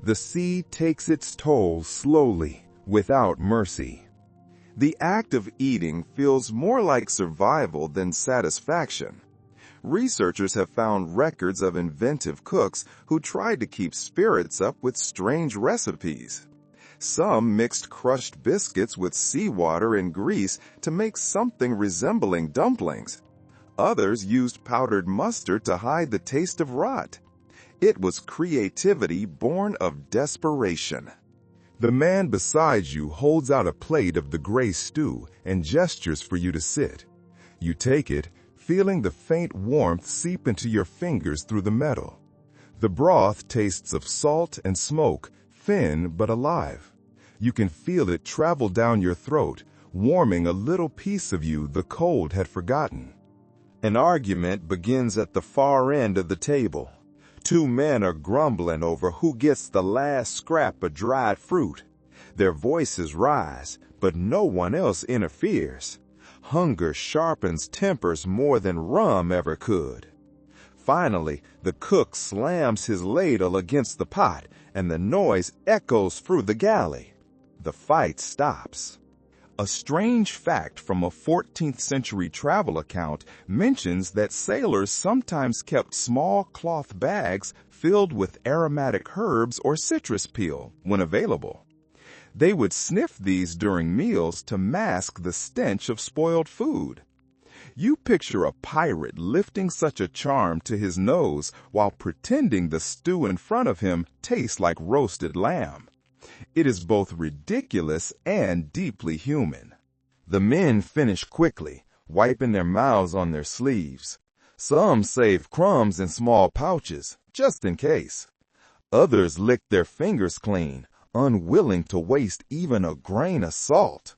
The sea takes its toll slowly, without mercy. The act of eating feels more like survival than satisfaction. Researchers have found records of inventive cooks who tried to keep spirits up with strange recipes. Some mixed crushed biscuits with seawater and grease to make something resembling dumplings. Others used powdered mustard to hide the taste of rot. It was creativity born of desperation. The man beside you holds out a plate of the gray stew and gestures for you to sit. You take it, feeling the faint warmth seep into your fingers through the metal. The broth tastes of salt and smoke, thin but alive. You can feel it travel down your throat, warming a little piece of you the cold had forgotten. An argument begins at the far end of the table. Two men are grumbling over who gets the last scrap of dried fruit. Their voices rise, but no one else interferes. Hunger sharpens tempers more than rum ever could. Finally, the cook slams his ladle against the pot, and the noise echoes through the galley. The fight stops. A strange fact from a 14th century travel account mentions that sailors sometimes kept small cloth bags filled with aromatic herbs or citrus peel when available. They would sniff these during meals to mask the stench of spoiled food. You picture a pirate lifting such a charm to his nose while pretending the stew in front of him tastes like roasted lamb. It is both ridiculous and deeply human. The men finish quickly, wiping their mouths on their sleeves. Some save crumbs in small pouches, just in case. Others lick their fingers clean, unwilling to waste even a grain of salt.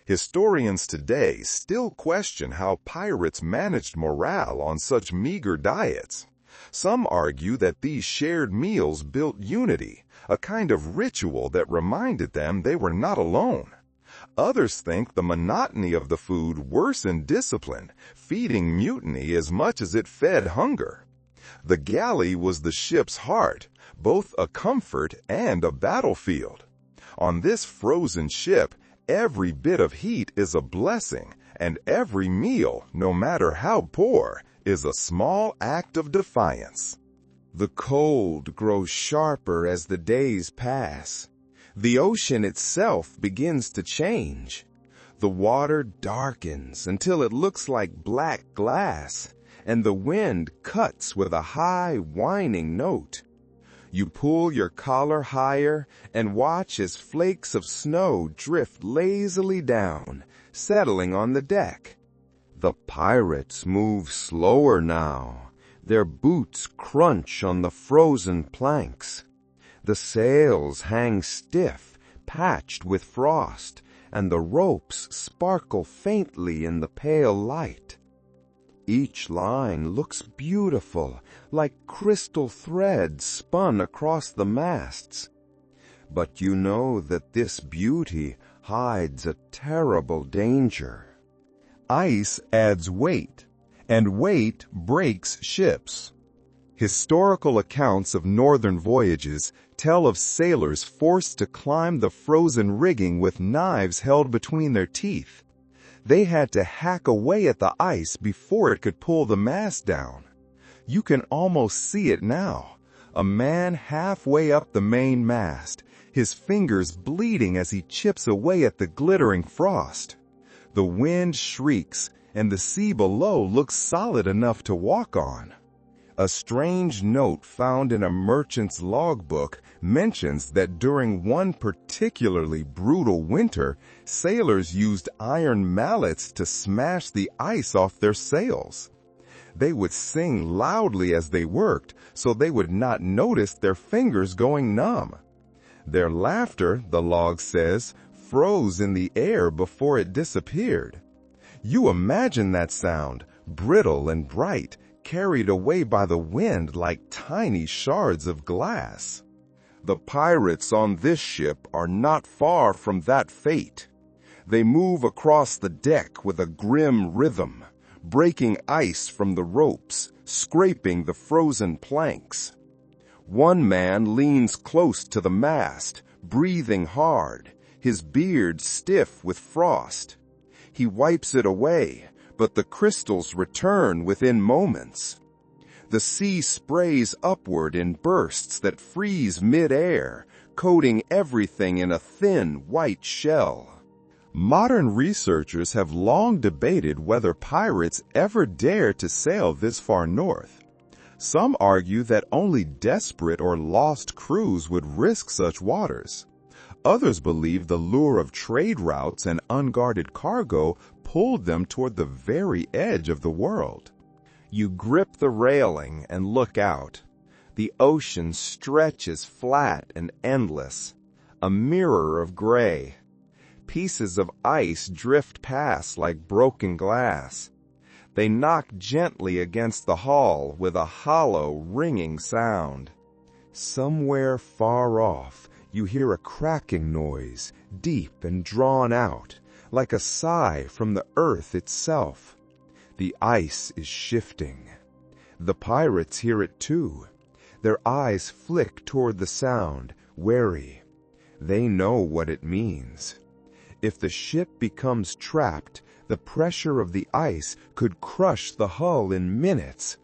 Historians today still question how pirates managed morale on such meager diets. Some argue that these shared meals built unity, a kind of ritual that reminded them they were not alone. Others think the monotony of the food worsened discipline, feeding mutiny as much as it fed hunger. The galley was the ship's heart, both a comfort and a battlefield. On this frozen ship, every bit of heat is a blessing, and every meal, no matter how poor, is a small act of defiance. The cold grows sharper as the days pass. The ocean itself begins to change. The water darkens until it looks like black glass, and the wind cuts with a high, whining note. You pull your collar higher and watch as flakes of snow drift lazily down, settling on the deck. The pirates move slower now. Their boots crunch on the frozen planks. The sails hang stiff, patched with frost, and the ropes sparkle faintly in the pale light. Each line looks beautiful, like crystal threads spun across the masts. But you know that this beauty hides a terrible danger. Ice adds weight, and weight breaks ships. Historical accounts of northern voyages tell of sailors forced to climb the frozen rigging with knives held between their teeth. They had to hack away at the ice before it could pull the mast down. You can almost see it now. A man halfway up the main mast, his fingers bleeding as he chips away at the glittering frost. The wind shrieks, and the sea below looks solid enough to walk on. A strange note found in a merchant's logbook mentions that during one particularly brutal winter, sailors used iron mallets to smash the ice off their sails. They would sing loudly as they worked, so they would not notice their fingers going numb. Their laughter, the log says, froze in the air before it disappeared. You imagine that sound, brittle and bright, carried away by the wind like tiny shards of glass. The pirates on this ship are not far from that fate. They move across the deck with a grim rhythm, breaking ice from the ropes, scraping the frozen planks. One man leans close to the mast, breathing hard, his beard stiff with frost. He wipes it away, but the crystals return within moments. The sea sprays upward in bursts that freeze mid-air, coating everything in a thin white shell. Modern researchers have long debated whether pirates ever dare to sail this far north. Some argue that only desperate or lost crews would risk such waters. Others believe the lure of trade routes and unguarded cargo pulled them toward the very edge of the world. You grip the railing and look out. The ocean stretches flat and endless, a mirror of gray. Pieces of ice drift past like broken glass. They knock gently against the hull with a hollow, ringing sound. Somewhere far off, you hear a cracking noise, deep and drawn out, like a sigh from the earth itself. The ice is shifting. The pirates hear it too. Their eyes flick toward the sound, wary. They know what it means. If the ship becomes trapped, the pressure of the ice could crush the hull in minutes.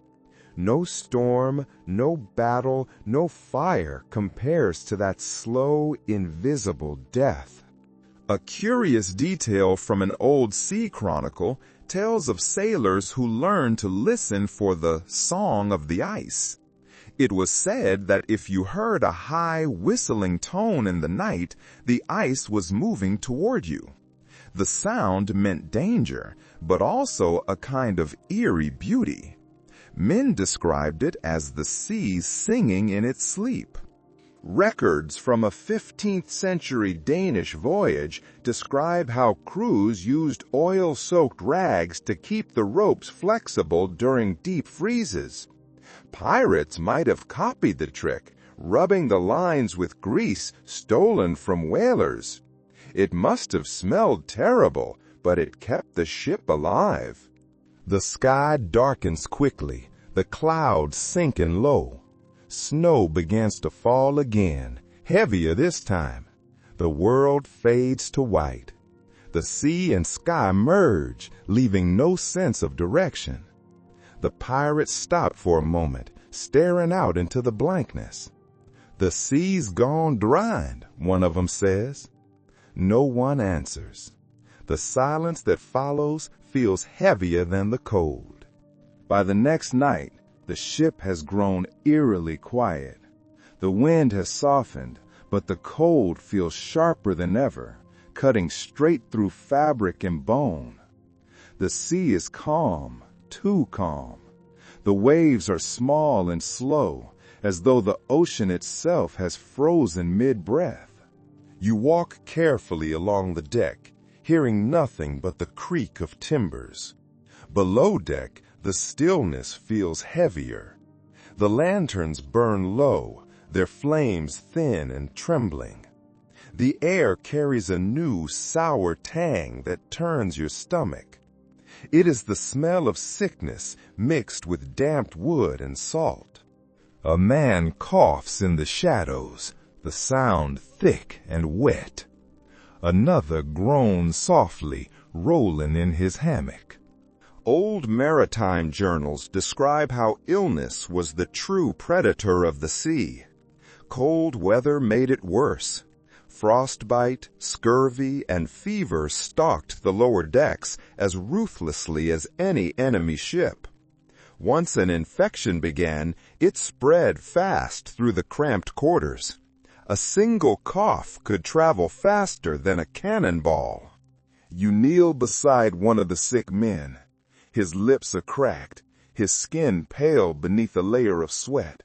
No storm, no battle, no fire compares to that slow, invisible death. A curious detail from an old sea chronicle tells of sailors who learned to listen for the song of the ice. It was said that if you heard a high whistling tone in the night, the ice was moving toward you. The sound meant danger, but also a kind of eerie beauty. Men described it as the sea singing in its sleep. Records from a 15th century Danish voyage describe how crews used oil-soaked rags to keep the ropes flexible during deep freezes. Pirates might have copied the trick, rubbing the lines with grease stolen from whalers. It must have smelled terrible, but it kept the ship alive. The sky darkens quickly, the clouds sinking low. Snow begins to fall again, heavier this time. The world fades to white. The sea and sky merge, leaving no sense of direction. The pirates stop for a moment, staring out into the blankness. "The sea's gone drying," one of them says. No one answers. The silence that follows feels heavier than the cold. By the next night, the ship has grown eerily quiet. The wind has softened, but the cold feels sharper than ever, cutting straight through fabric and bone. The sea is calm, too calm. The waves are small and slow, as though the ocean itself has frozen mid-breath. You walk carefully along the deck, hearing nothing but the creak of timbers. Below deck, the stillness feels heavier. The lanterns burn low, their flames thin and trembling. The air carries a new, sour tang that turns your stomach. It is the smell of sickness mixed with damped wood and salt. A man coughs in the shadows, the sound thick and wet. Another groans softly, rolling in his hammock. Old maritime journals describe how illness was the true predator of the sea. Cold weather made it worse. Frostbite, scurvy, and fever stalked the lower decks as ruthlessly as any enemy ship. Once an infection began, it spread fast through the cramped quarters. A single cough could travel faster than a cannonball. You kneel beside one of the sick men. His lips are cracked, his skin pale beneath a layer of sweat.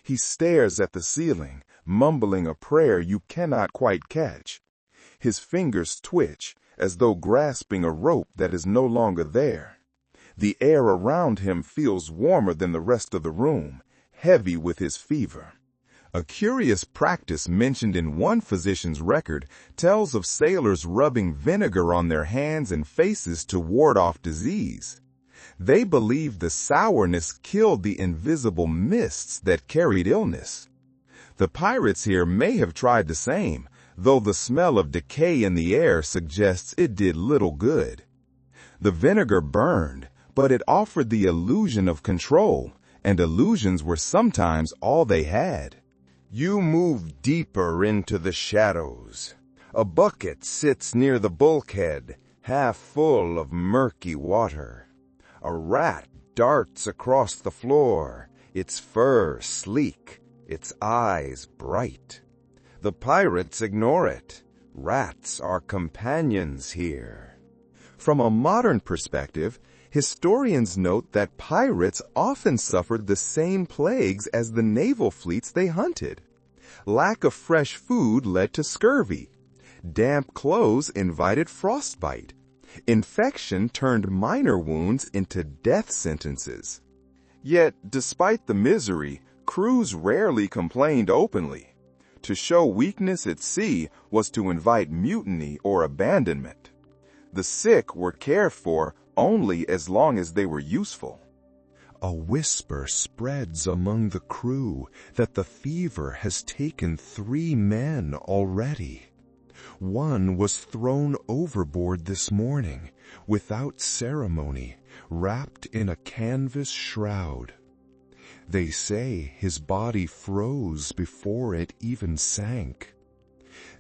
He stares at the ceiling, mumbling a prayer you cannot quite catch. His fingers twitch, as though grasping a rope that is no longer there. The air around him feels warmer than the rest of the room, heavy with his fever. A curious practice mentioned in one physician's record tells of sailors rubbing vinegar on their hands and faces to ward off disease. They believed the sourness killed the invisible mists that carried illness. The pirates here may have tried the same, though the smell of decay in the air suggests it did little good. The vinegar burned, but it offered the illusion of control, and illusions were sometimes all they had. You move deeper into the shadows. A bucket sits near the bulkhead, half full of murky water. A rat darts across the floor, its fur sleek, its eyes bright. The pirates ignore it. Rats are companions here. From a modern perspective, historians note that pirates often suffered the same plagues as the naval fleets they hunted. Lack of fresh food led to scurvy. Damp clothes invited frostbite. Infection turned minor wounds into death sentences. Yet, despite the misery, crews rarely complained openly. To show weakness at sea was to invite mutiny or abandonment. The sick were cared for only as long as they were useful. A whisper spreads among the crew that the fever has taken 3 men already. One was thrown overboard this morning, without ceremony, wrapped in a canvas shroud. They say his body froze before it even sank.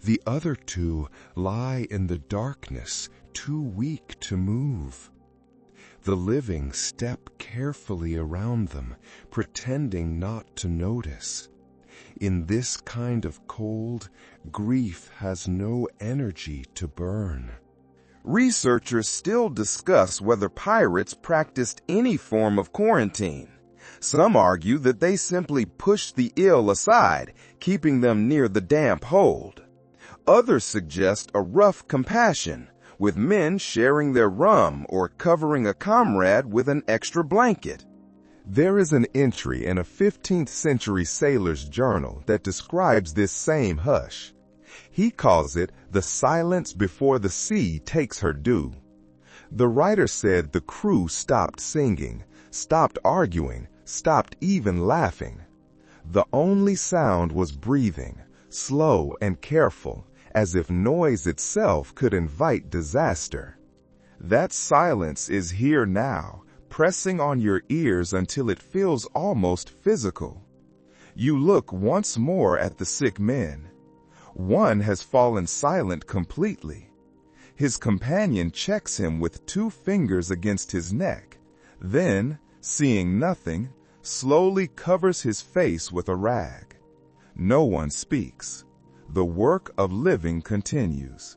The other 2 lie in the darkness, too weak to move. The living step carefully around them, pretending not to notice. In this kind of cold, grief has no energy to burn. Researchers still discuss whether pirates practiced any form of quarantine. Some argue that they simply pushed the ill aside, keeping them near the damp hold. Others suggest a rough compassion, with men sharing their rum or covering a comrade with an extra blanket. There is an entry in a 15th century sailor's journal that describes this same hush. He calls it the silence before the sea takes her due. The writer said the crew stopped singing, stopped arguing, stopped even laughing. The only sound was breathing, slow and careful, as if noise itself could invite disaster. That silence is here now, pressing on your ears until it feels almost physical. You look once more at the sick men. One has fallen silent completely. His companion checks him with 2 fingers against his neck, then, seeing nothing, slowly covers his face with a rag. No one speaks. The work of living continues.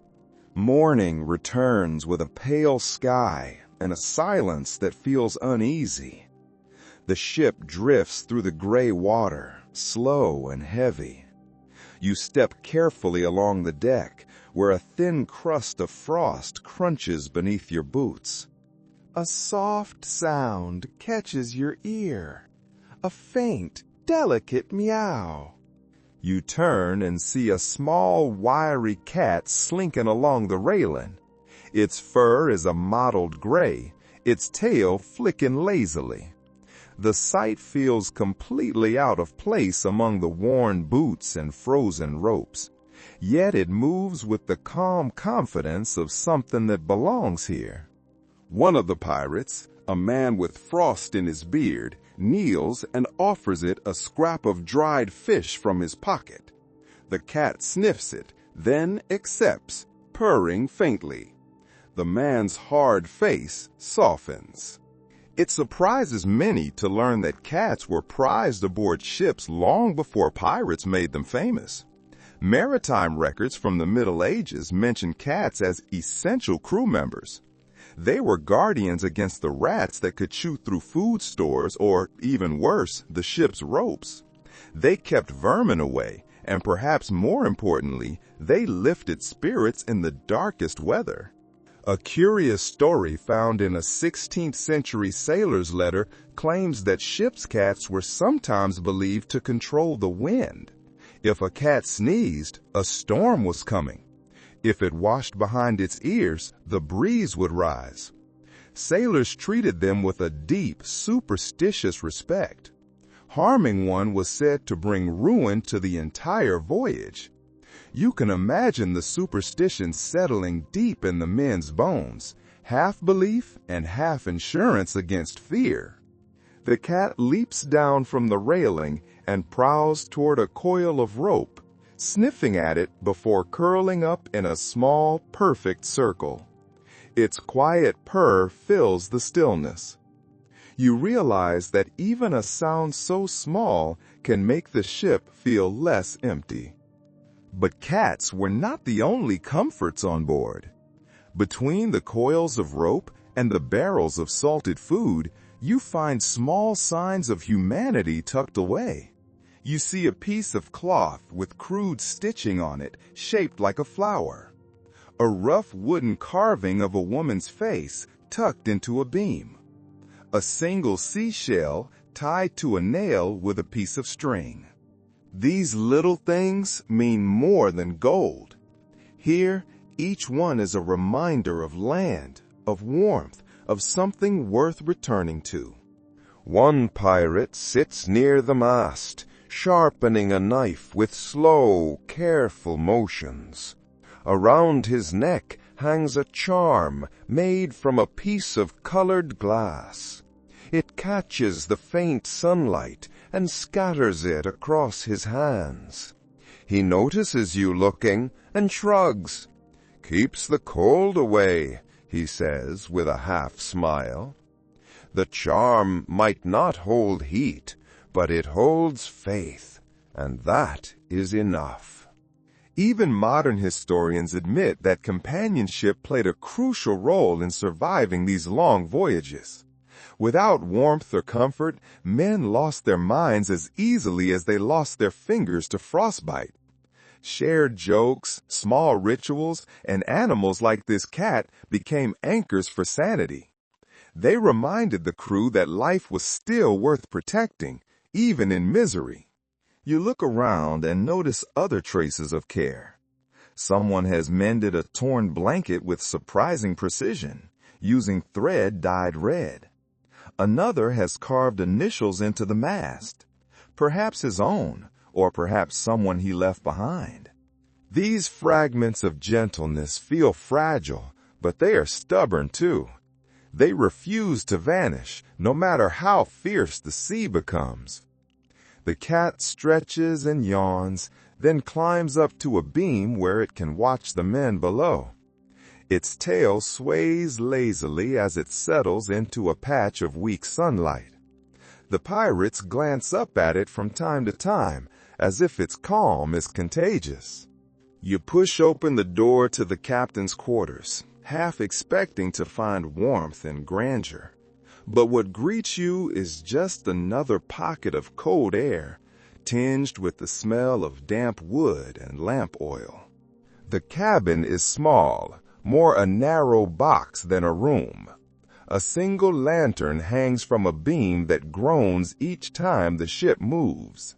Morning returns with a pale sky and a silence that feels uneasy. The ship drifts through the gray water, slow and heavy. You step carefully along the deck, where a thin crust of frost crunches beneath your boots. A soft sound catches your ear, a faint, delicate meow. You turn and see a small, wiry cat slinking along the railing. Its fur is a mottled gray, its tail flicking lazily. The sight feels completely out of place among the worn boots and frozen ropes. Yet it moves with the calm confidence of something that belongs here. One of the pirates, a man with frost in his beard, kneels and offers it a scrap of dried fish from his pocket. The cat sniffs it, then accepts, purring faintly. The man's hard face softens. It surprises many to learn that cats were prized aboard ships long before pirates made them famous. Maritime records from the Middle Ages mention cats as essential crew members. They were guardians against the rats that could chew through food stores or, even worse, the ship's ropes. They kept vermin away, and perhaps more importantly, they lifted spirits in the darkest weather. A curious story found in a 16th century sailor's letter claims that ship's cats were sometimes believed to control the wind. If a cat sneezed, a storm was coming. If it washed behind its ears, the breeze would rise. Sailors treated them with a deep, superstitious respect. Harming one was said to bring ruin to the entire voyage. You can imagine the superstition settling deep in the men's bones, half belief and half insurance against fear. The cat leaps down from the railing and prowls toward a coil of rope, sniffing at it before curling up in a small, perfect circle. Its quiet purr fills the stillness. You realize that even a sound so small can make the ship feel less empty. But cats were not the only comforts on board. Between the coils of rope and the barrels of salted food, you find small signs of humanity tucked away. You see a piece of cloth with crude stitching on it, shaped like a flower. A rough wooden carving of a woman's face tucked into a beam. A single seashell tied to a nail with a piece of string. These little things mean more than gold. Here, each one is a reminder of land, of warmth, of something worth returning to. One pirate sits near the mast, sharpening a knife with slow, careful motions. Around his neck hangs a charm made from a piece of colored glass. It catches the faint sunlight and scatters it across his hands. He notices you looking and shrugs. "Keeps the cold away," he says with a half smile. The charm might not hold heat, but it holds faith, and that is enough. Even modern historians admit that companionship played a crucial role in surviving these long voyages. Without warmth or comfort, men lost their minds as easily as they lost their fingers to frostbite. Shared jokes, small rituals, and animals like this cat became anchors for sanity. They reminded the crew that life was still worth protecting, even in misery. You look around and notice other traces of care. Someone has mended a torn blanket with surprising precision, using thread dyed red. Another has carved initials into the mast, perhaps his own, or perhaps someone he left behind. These fragments of gentleness feel fragile, but they are stubborn too. They refuse to vanish, no matter how fierce the sea becomes. The cat stretches and yawns, then climbs up to a beam where it can watch the men below. Its tail sways lazily as it settles into a patch of weak sunlight. The pirates glance up at it from time to time, as if its calm is contagious. You push open the door to the captain's quarters, half expecting to find warmth and grandeur. But what greets you is just another pocket of cold air, tinged with the smell of damp wood and lamp oil. The cabin is small, more a narrow box than a room. A single lantern hangs from a beam that groans each time the ship moves.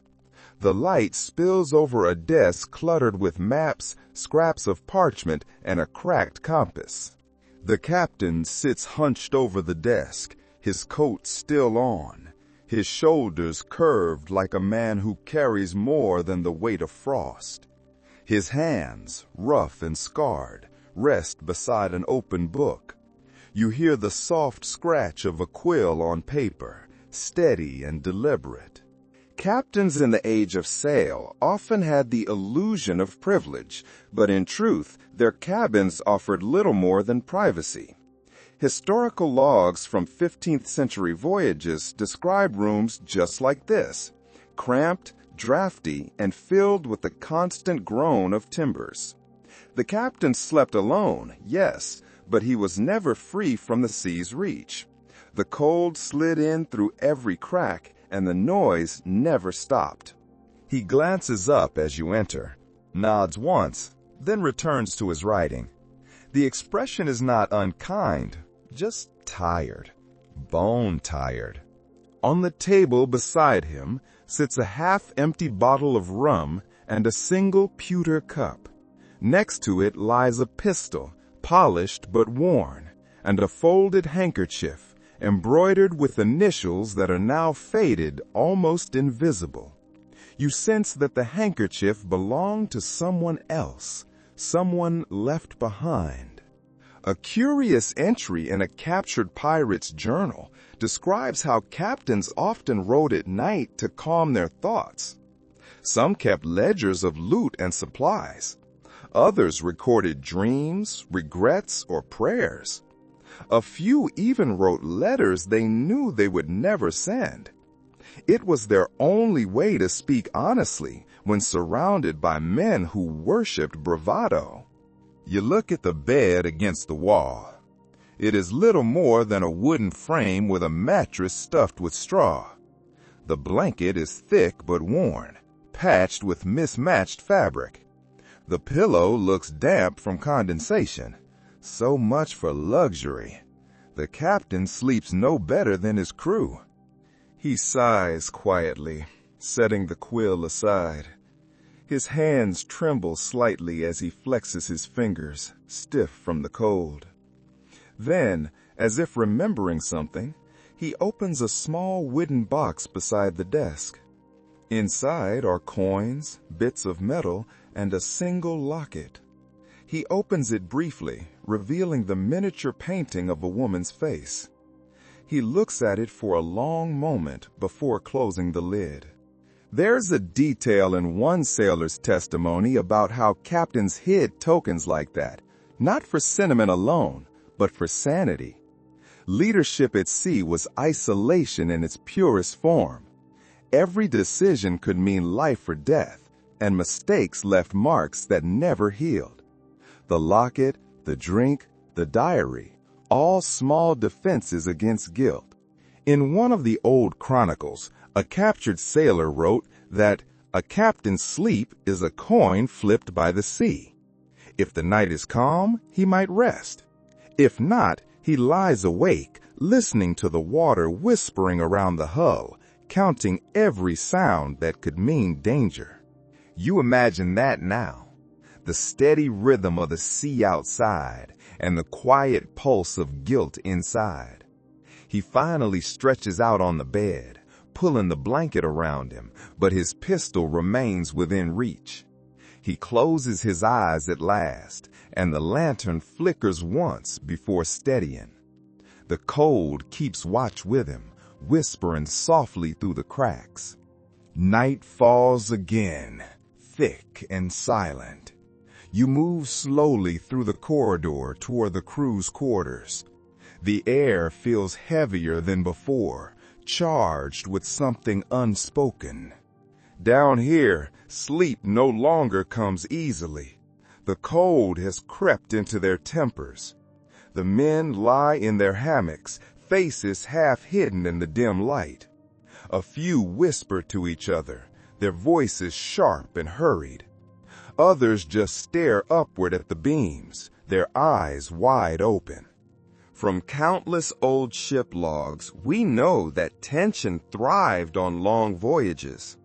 The light spills over a desk cluttered with maps, scraps of parchment, and a cracked compass. The captain sits hunched over the desk, his coat still on, his shoulders curved like a man who carries more than the weight of frost. His hands, rough and scarred, rest beside an open book. You hear the soft scratch of a quill on paper, steady and deliberate. Captains in the age of sail often had the illusion of privilege, but in truth, their cabins offered little more than privacy. Historical logs from 15th century voyages describe rooms just like this, cramped, drafty, and filled with the constant groan of timbers. The captain slept alone, yes, but he was never free from the sea's reach. The cold slid in through every crack, and the noise never stopped. He glances up as you enter, nods once, then returns to his writing. The expression is not unkind, just tired, bone-tired. On the table beside him sits a half-empty bottle of rum and a single pewter cup. Next to it lies a pistol, polished but worn, and a folded handkerchief, embroidered with initials that are now faded, almost invisible. You sense that the handkerchief belonged to someone else, someone left behind. A curious entry in a captured pirate's journal describes how captains often wrote at night to calm their thoughts. Some kept ledgers of loot and supplies. Others recorded dreams, regrets, or prayers. A few even wrote letters they knew they would never send. It was their only way to speak honestly when surrounded by men who worshipped bravado. You look at the bed against the wall. It is little more than a wooden frame with a mattress stuffed with straw. The blanket is thick but worn, patched with mismatched fabric. The pillow looks damp from condensation. So much for luxury. The captain sleeps no better than his crew. He sighs quietly, setting the quill aside. His hands tremble slightly as he flexes his fingers, stiff from the cold. Then, as if remembering something, he opens a small wooden box beside the desk. Inside are coins, bits of metal, and a single locket. He opens it briefly, revealing the miniature painting of a woman's face. He looks at it for a long moment before closing the lid. There's a detail in one sailor's testimony about how captains hid tokens like that, not for sentiment alone, but for sanity. Leadership at sea was isolation in its purest form. Every decision could mean life or death, and mistakes left marks that never healed. The locket, the drink, the diary, all small defenses against guilt. In one of the old chronicles, a captured sailor wrote that a captain's sleep is a coin flipped by the sea. If the night is calm, he might rest. If not, he lies awake, listening to the water whispering around the hull, counting every sound that could mean danger. You imagine that now. The steady rhythm of the sea outside and the quiet pulse of guilt inside. He finally stretches out on the bed, pulling the blanket around him, but his pistol remains within reach. He closes his eyes at last, and the lantern flickers once before steadying. The cold keeps watch with him, whispering softly through the cracks. Night falls again, thick and silent. You move slowly through the corridor toward the crew's quarters. The air feels heavier than before, charged with something unspoken. Down here, sleep no longer comes easily. The cold has crept into their tempers. The men lie in their hammocks, faces half hidden in the dim light. A few whisper to each other, their voices sharp and hurried. Others just stare upward at the beams, their eyes wide open. From countless old ship logs, we know that tension thrived on long voyages.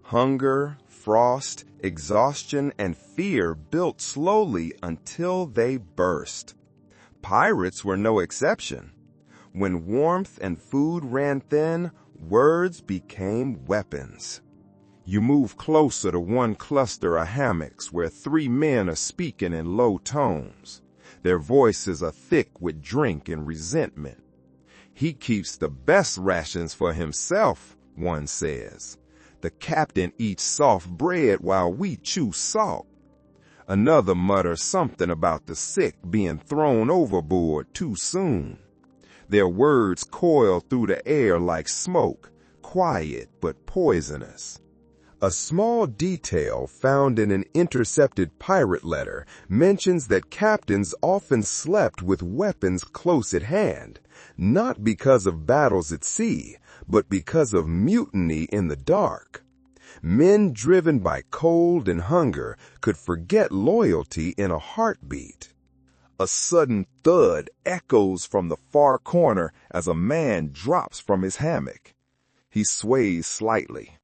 Hunger, frost, exhaustion, and fear built slowly until they burst. Pirates were no exception. When warmth and food ran thin, words became weapons. You move closer to one cluster of hammocks where 3 men are speaking in low tones. Their voices are thick with drink and resentment. "He keeps the best rations for himself," one says. "The captain eats soft bread while we chew salt." Another mutters something about the sick being thrown overboard too soon. Their words coil through the air like smoke, quiet but poisonous. A small detail found in an intercepted pirate letter mentions that captains often slept with weapons close at hand, not because of battles at sea, but because of mutiny in the dark. Men driven by cold and hunger could forget loyalty in a heartbeat. A sudden thud echoes from the far corner as a man drops from his hammock. He sways slightly.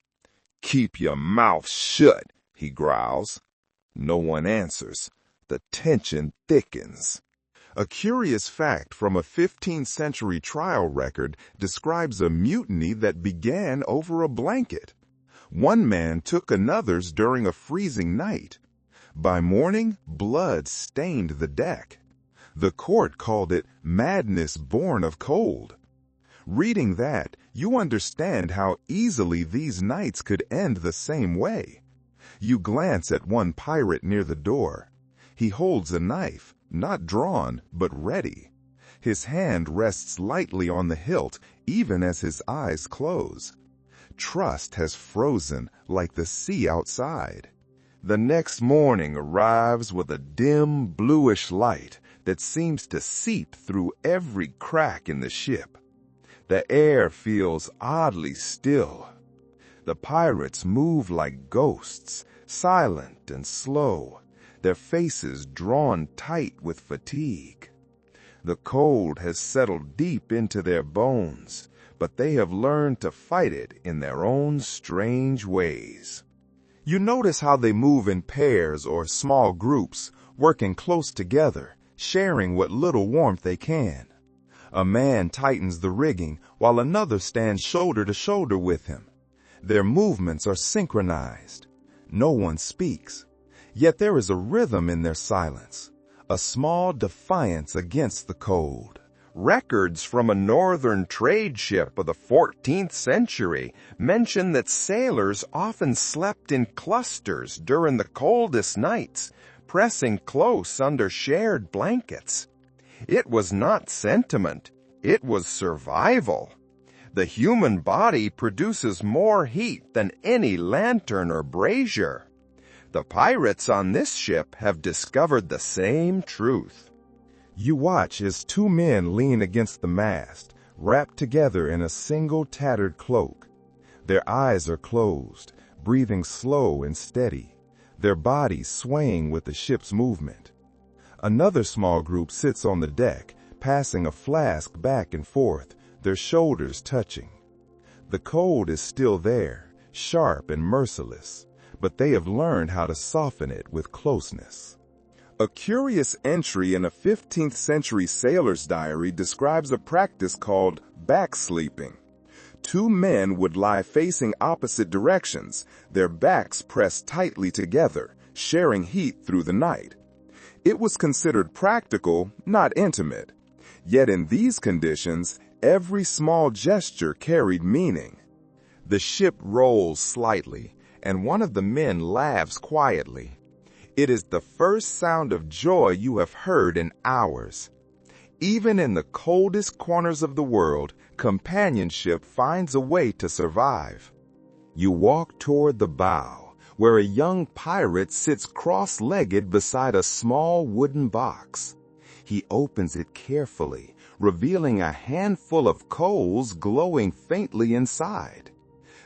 "Keep your mouth shut," he growls. No one answers. The tension thickens. A curious fact from a 15th century trial record describes a mutiny that began over a blanket. One man took another's during a freezing night. By morning, blood stained the deck. The court called it madness born of cold. Reading that, you understand how easily these nights could end the same way. You glance at one pirate near the door. He holds a knife, not drawn, but ready. His hand rests lightly on the hilt, even as his eyes close. Trust has frozen like the sea outside. The next morning arrives with a dim, bluish light that seems to seep through every crack in the ship. The air feels oddly still. The pirates move like ghosts, silent and slow, their faces drawn tight with fatigue. The cold has settled deep into their bones, but they have learned to fight it in their own strange ways. You notice how they move in pairs or small groups, working close together, sharing what little warmth they can. A man tightens the rigging while another stands shoulder to shoulder with him. Their movements are synchronized. No one speaks. Yet there is a rhythm in their silence, a small defiance against the cold. Records from a northern trade ship of the 14th century mention that sailors often slept in clusters during the coldest nights, pressing close under shared blankets. It was not sentiment, it was survival. The human body produces more heat than any lantern or brazier. The pirates on this ship have discovered the same truth. You watch as 2 men lean against the mast, wrapped together in a single tattered cloak. Their eyes are closed, breathing slow and steady, their bodies swaying with the ship's movement. Another small group sits on the deck, passing a flask back and forth, their shoulders touching. The cold is still there, sharp and merciless, but they have learned how to soften it with closeness. A curious entry in a 15th century sailor's diary describes a practice called back-sleeping. 2 men would lie facing opposite directions, their backs pressed tightly together, sharing heat through the night. It was considered practical, not intimate. Yet in these conditions, every small gesture carried meaning. The ship rolls slightly, and one of the men laughs quietly. It is the first sound of joy you have heard in hours. Even in the coldest corners of the world, companionship finds a way to survive. You walk toward the bow, where a young pirate sits cross-legged beside a small wooden box. He opens it carefully, revealing a handful of coals glowing faintly inside.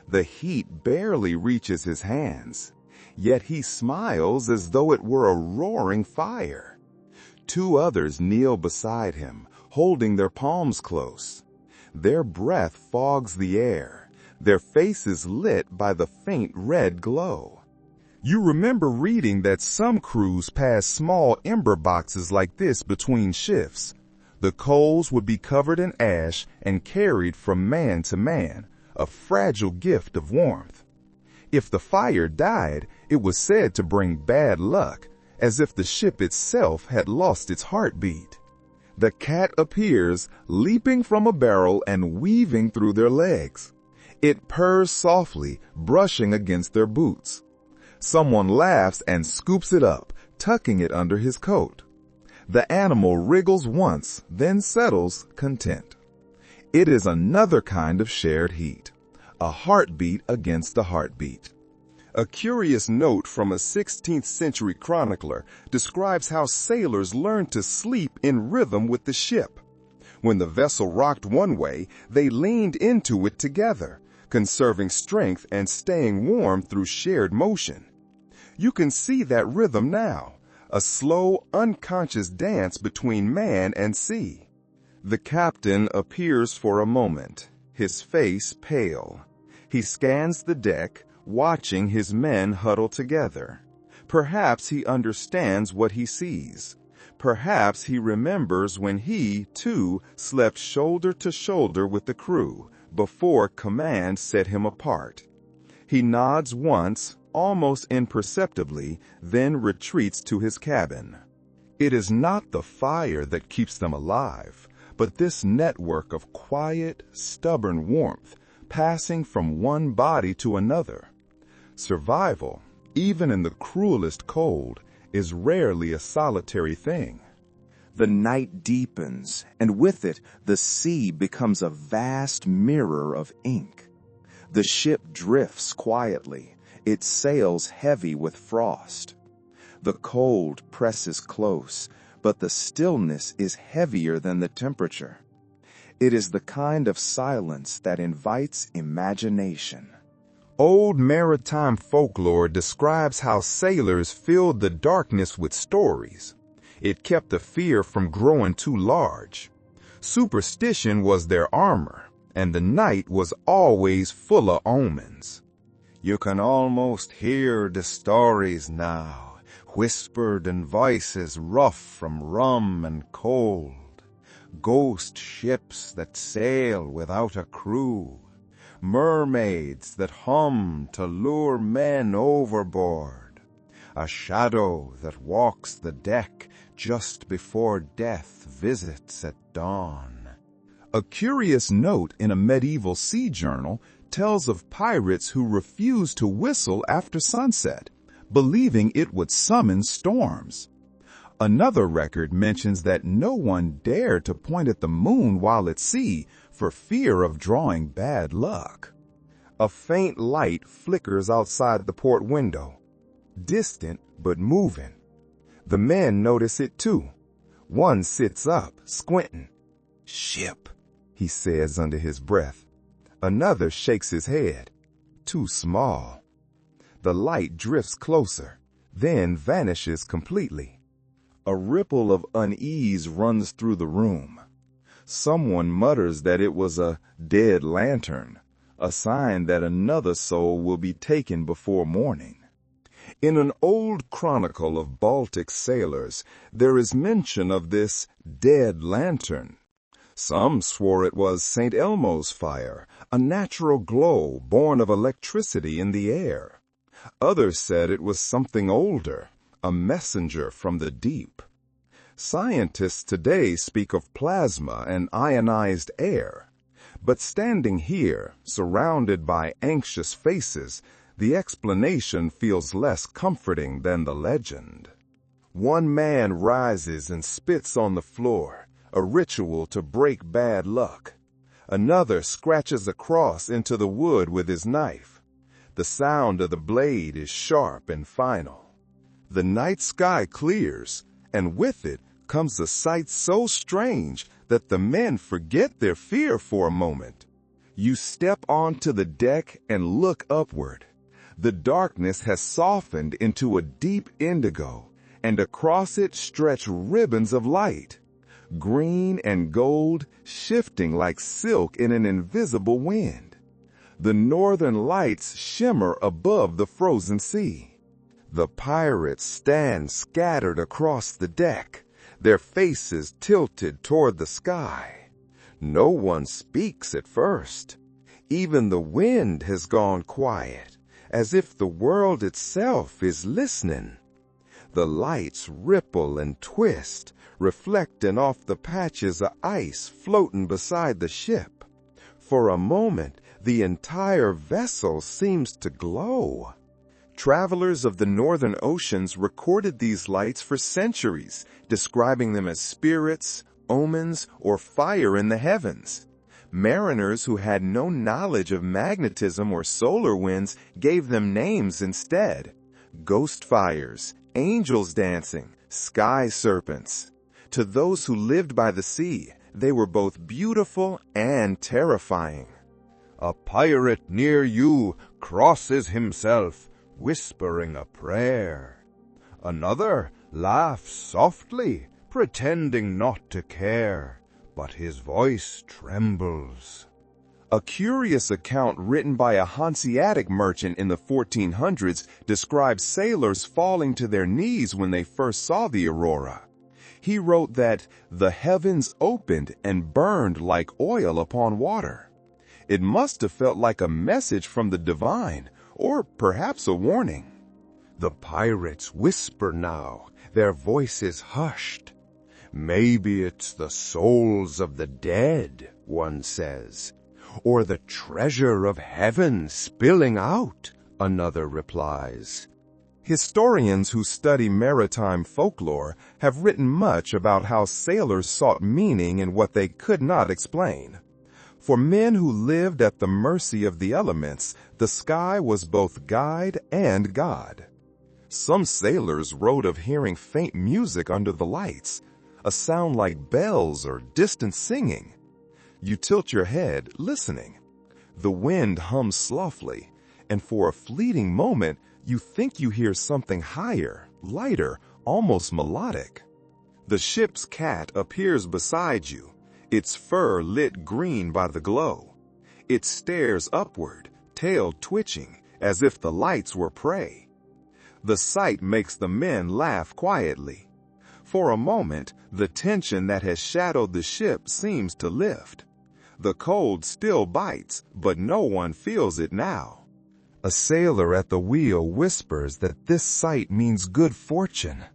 The heat barely reaches his hands. yet he smiles as though it were a roaring fire. 2 others kneel beside him, holding their palms close. Their breath fogs the air, their faces lit by the faint red glow. You remember reading that some crews pass small ember boxes like this between shifts. The coals would be covered in ash and carried from man to man, a fragile gift of warmth. If the fire died, it was said to bring bad luck, as if the ship itself had lost its heartbeat. The cat appears, leaping from a barrel and weaving through their legs. It purrs softly, brushing against their boots. Someone laughs and scoops it up, tucking it under his coat. The animal wriggles once, then settles, content. It is another kind of shared heat, a heartbeat against a heartbeat. A curious note from a 16th century chronicler describes how sailors learned to sleep in rhythm with the ship. When the vessel rocked one way, they leaned into it together, conserving strength and staying warm through shared motion. You can see that rhythm now, a slow, unconscious dance between man and sea. The captain appears for a moment, his face pale. He scans the deck, watching his men huddle together. Perhaps he understands what he sees. Perhaps he remembers when he, too, slept shoulder to shoulder with the crew, before command set him apart. He nods once, almost imperceptibly, then retreats to his cabin. It is not the fire that keeps them alive, but this network of quiet, stubborn warmth, passing from one body to another. Survival, even in the cruelest cold, is rarely a solitary thing. The night deepens, and with it, the sea becomes a vast mirror of ink. The ship drifts quietly, its sails heavy with frost. The cold presses close, but the stillness is heavier than the temperature. It is the kind of silence that invites imagination. Old maritime folklore describes how sailors filled the darkness with stories. It kept the fear from growing too large. Superstition was their armor, and the night was always full of omens. You can almost hear the stories now, whispered in voices rough from rum and cold. Ghost ships that sail without a crew. Mermaids that hum to lure men overboard. A shadow that walks the deck just before death visits at dawn. A curious note in a medieval sea journal tells of pirates who refused to whistle after sunset, believing it would summon storms. Another record mentions that no one dared to point at the moon while at sea for fear of drawing bad luck. A faint light flickers outside the port window, distant but moving. The men notice it too. One sits up, squinting. "Ship," he says under his breath. Another shakes his head. "Too small." The light drifts closer, then vanishes completely. A ripple of unease runs through the room. Someone mutters that it was a dead lantern, a sign that another soul will be taken before morning. In an old chronicle of Baltic sailors, there is mention of this dead lantern. Some swore it was St. Elmo's fire, a natural glow born of electricity in the air. Others said it was something older, a messenger from the deep. Scientists today speak of plasma and ionized air. But standing here, surrounded by anxious faces, the explanation feels less comforting than the legend. One man rises and spits on the floor, a ritual to break bad luck. Another scratches a cross into the wood with his knife. The sound of the blade is sharp and final. The night sky clears, and with it comes a sight so strange that the men forget their fear for a moment. You step onto the deck and look upward. The darkness has softened into a deep indigo, and across it stretch ribbons of light, green and gold, shifting like silk in an invisible wind. The northern lights shimmer above the frozen sea. The pirates stand scattered across the deck, their faces tilted toward the sky. No one speaks at first. Even the wind has gone quiet, as if the world itself is listening. The lights ripple and twist, reflecting off the patches of ice floating beside the ship. For a moment, the entire vessel seems to glow. Travelers of the northern oceans recorded these lights for centuries, describing them as spirits, omens, or fire in the heavens. Mariners who had no knowledge of magnetism or solar winds gave them names instead: ghost fires, angels dancing, sky serpents. To those who lived by the sea, they were both beautiful and terrifying. A pirate near you crosses himself, whispering a prayer. Another laughs softly, pretending not to care, but his voice trembles. A curious account written by a Hanseatic merchant in the 1400s describes sailors falling to their knees when they first saw the aurora. He wrote that the heavens opened and burned like oil upon water. It must have felt like a message from the divine, or perhaps a warning. The pirates whisper now, their voices hushed. Maybe it's the souls of the dead, one says. Or the treasure of heaven spilling out, another replies. Historians who study maritime folklore have written much about how sailors sought meaning in what they could not explain. For men who lived at the mercy of the elements, the sky was both guide and god. Some sailors wrote of hearing faint music under the lights, a sound like bells or distant singing. You tilt your head, listening. The wind hums softly, and for a fleeting moment, you think you hear something higher, lighter, almost melodic. The ship's cat appears beside you, its fur lit green by the glow. It stares upward, tail twitching, as if the lights were prey. The sight makes the men laugh quietly. For a moment, the tension that has shadowed the ship seems to lift. The cold still bites, but no one feels it now. A sailor at the wheel whispers that this sight means good fortune,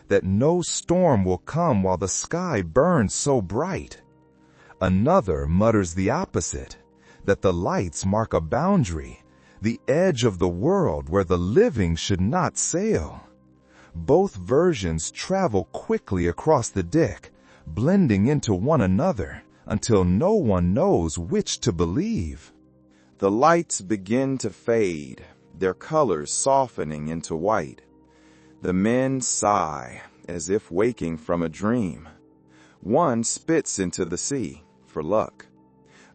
that no storm will come while the sky burns so bright. Another mutters the opposite, that the lights mark a boundary, the edge of the world where the living should not sail. Both versions travel quickly across the deck, blending into one another until no one knows which to believe. The lights begin to fade, their colors softening into white. The men sigh, as if waking from a dream. One spits into the sea, for luck.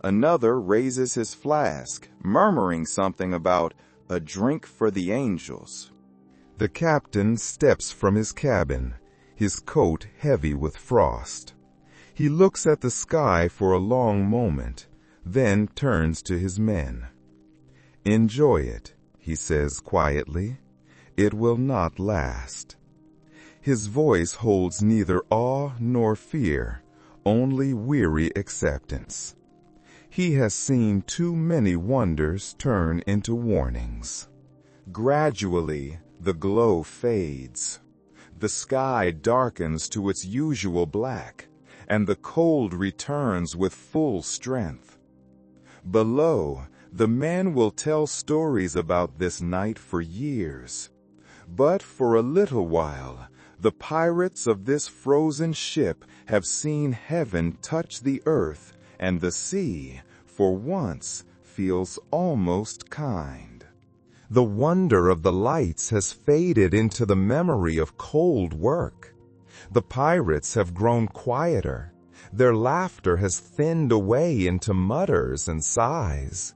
Another raises his flask, murmuring something about a drink for the angels. The captain steps from his cabin, his coat heavy with frost. He looks at the sky for a long moment, then turns to his men. "Enjoy it," he says quietly. "It will not last." His voice holds neither awe nor fear, only weary acceptance. He has seen too many wonders turn into warnings. Gradually, the glow fades. The sky darkens to its usual black, and the cold returns with full strength. Below, the men will tell stories about this night for years. But for a little while, the pirates of this frozen ship have seen heaven touch the earth, and the sea, for once, feels almost kind. The wonder of the lights has faded into the memory of cold work. The pirates have grown quieter. Their laughter has thinned away into mutters and sighs.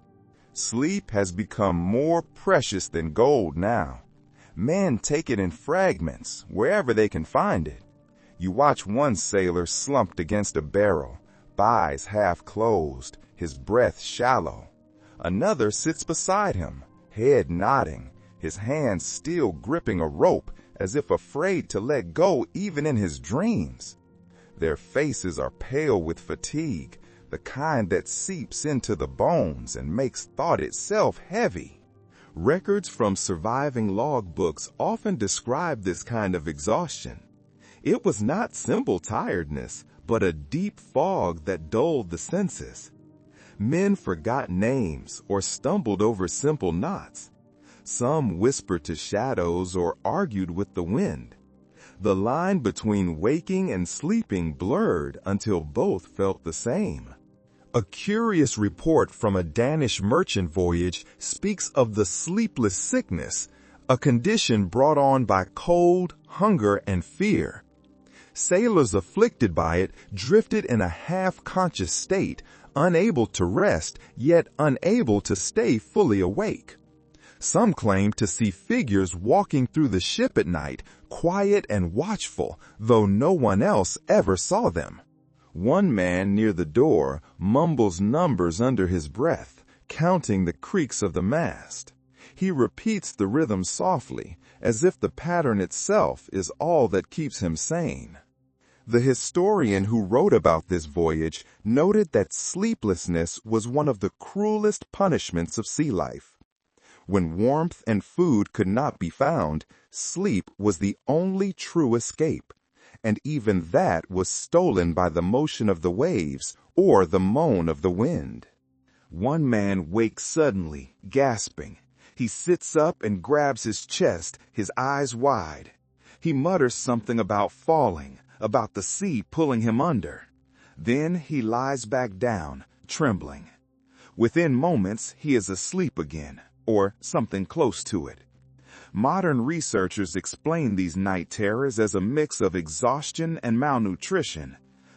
Sleep has become more precious than gold now. Men take it in fragments, wherever they can find it. You watch one sailor slumped against a barrel, eyes half closed, his breath shallow. Another sits beside him, head nodding, his hands still gripping a rope as if afraid to let go even in his dreams. Their faces are pale with fatigue, the kind that seeps into the bones and makes thought itself heavy. Records from surviving logbooks often describe this kind of exhaustion. It was not simple tiredness, but a deep fog that dulled the senses. Men forgot names or stumbled over simple knots. Some whispered to shadows or argued with the wind. The line between waking and sleeping blurred until both felt the same. A curious report from a Danish merchant voyage speaks of the sleepless sickness, a condition brought on by cold, hunger, and fear. Sailors afflicted by it drifted in a half-conscious state, unable to rest, yet unable to stay fully awake. Some claimed to see figures walking through the ship at night, quiet and watchful, though no one else ever saw them. One man near the door mumbles numbers under his breath, counting the creaks of the mast. He repeats the rhythm softly, as if the pattern itself is all that keeps him sane. The historian who wrote about this voyage noted that sleeplessness was one of the cruelest punishments of sea life. When warmth and food could not be found, sleep was the only true escape, and even that was stolen by the motion of the waves or the moan of the wind. One man wakes suddenly, gasping. He sits up and grabs his chest, his eyes wide. He mutters something about falling, about the sea pulling him under. Then he lies back down, trembling. Within moments, he is asleep again, or something close to it. Modern researchers explain these night terrors as a mix of exhaustion and malnutrition,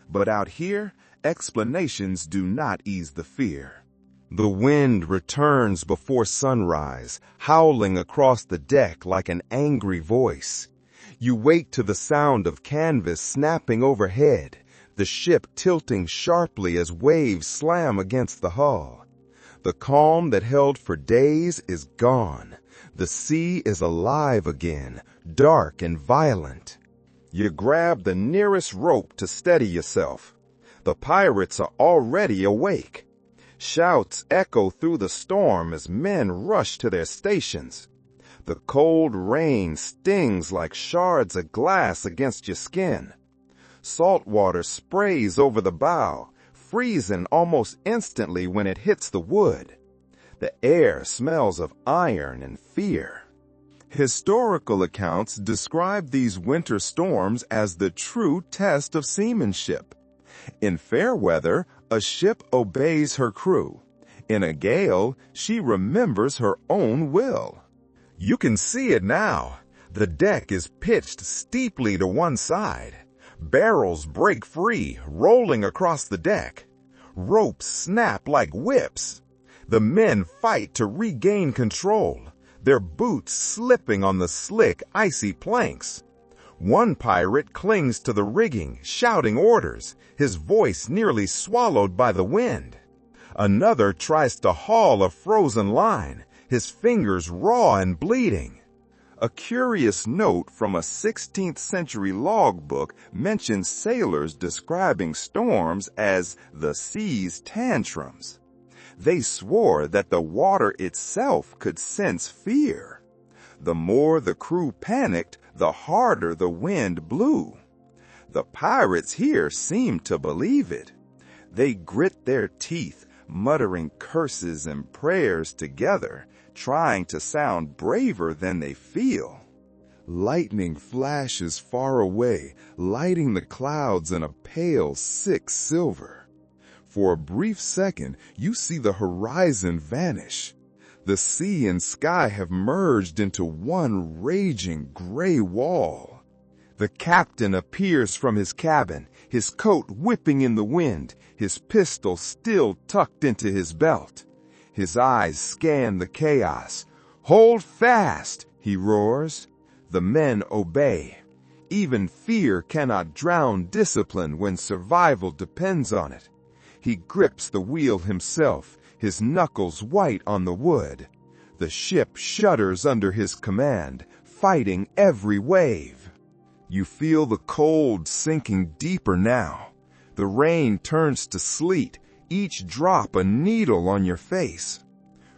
but out here, explanations do not ease the fear. The wind returns before sunrise, howling across the deck like an angry voice. You wake to the sound of canvas snapping overhead, the ship tilting sharply as waves slam against the hull. The calm that held for days is gone. The sea is alive again, dark and violent. You grab the nearest rope to steady yourself. The pirates are already awake. Shouts echo through the storm as men rush to their stations. The cold rain stings like shards of glass against your skin. Salt water sprays over the bow, freezing almost instantly when it hits the wood. The air smells of iron and fear. Historical accounts describe these winter storms as the true test of seamanship. In fair weather, a ship obeys her crew. In a gale, she remembers her own will. You can see it now. The deck is pitched steeply to one side. Barrels break free, rolling across the deck. Ropes snap like whips. The men fight to regain control, their boots slipping on the slick, icy planks. One pirate clings to the rigging, shouting orders, his voice nearly swallowed by the wind. Another tries to haul a frozen line, his fingers raw and bleeding. A curious note from a 16th century logbook mentions sailors describing storms as the sea's tantrums. They swore that the water itself could sense fear. The more the crew panicked, the harder the wind blew. The pirates here seemed to believe it. They grit their teeth, muttering curses and prayers together, trying to sound braver than they feel. Lightning flashes far away, lighting the clouds in a pale, sick silver. For a brief second, you see the horizon vanish. The sea and sky have merged into one raging gray wall. The captain appears from his cabin, his coat whipping in the wind, his pistol still tucked into his belt. His eyes scan the chaos. "Hold fast," he roars. The men obey. Even fear cannot drown discipline when survival depends on it. He grips the wheel himself, his knuckles white on the wood. The ship shudders under his command, fighting every wave. You feel the cold sinking deeper now. The rain turns to sleet, each drop a needle on your face.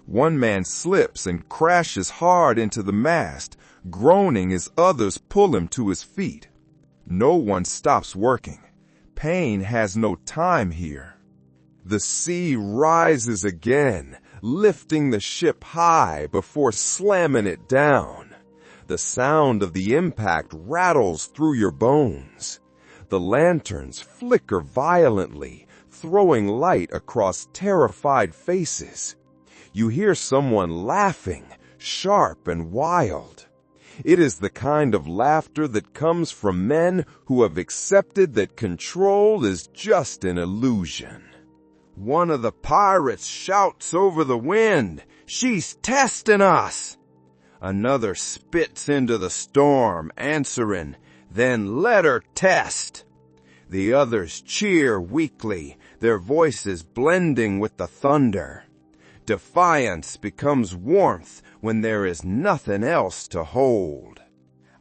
One man slips and crashes hard into the mast, groaning as others pull him to his feet. No one stops working. Pain has no time here. The sea rises again, lifting the ship high before slamming it down. The sound of the impact rattles through your bones. The lanterns flicker violently, throwing light across terrified faces. You hear someone laughing, sharp and wild. It is the kind of laughter that comes from men who have accepted that control is just an illusion. One of the pirates shouts over the wind, "She's testing us!" Another spits into the storm, answering, "Then let her test." The others cheer weakly, their voices blending with the thunder. Defiance becomes warmth when there is nothing else to hold.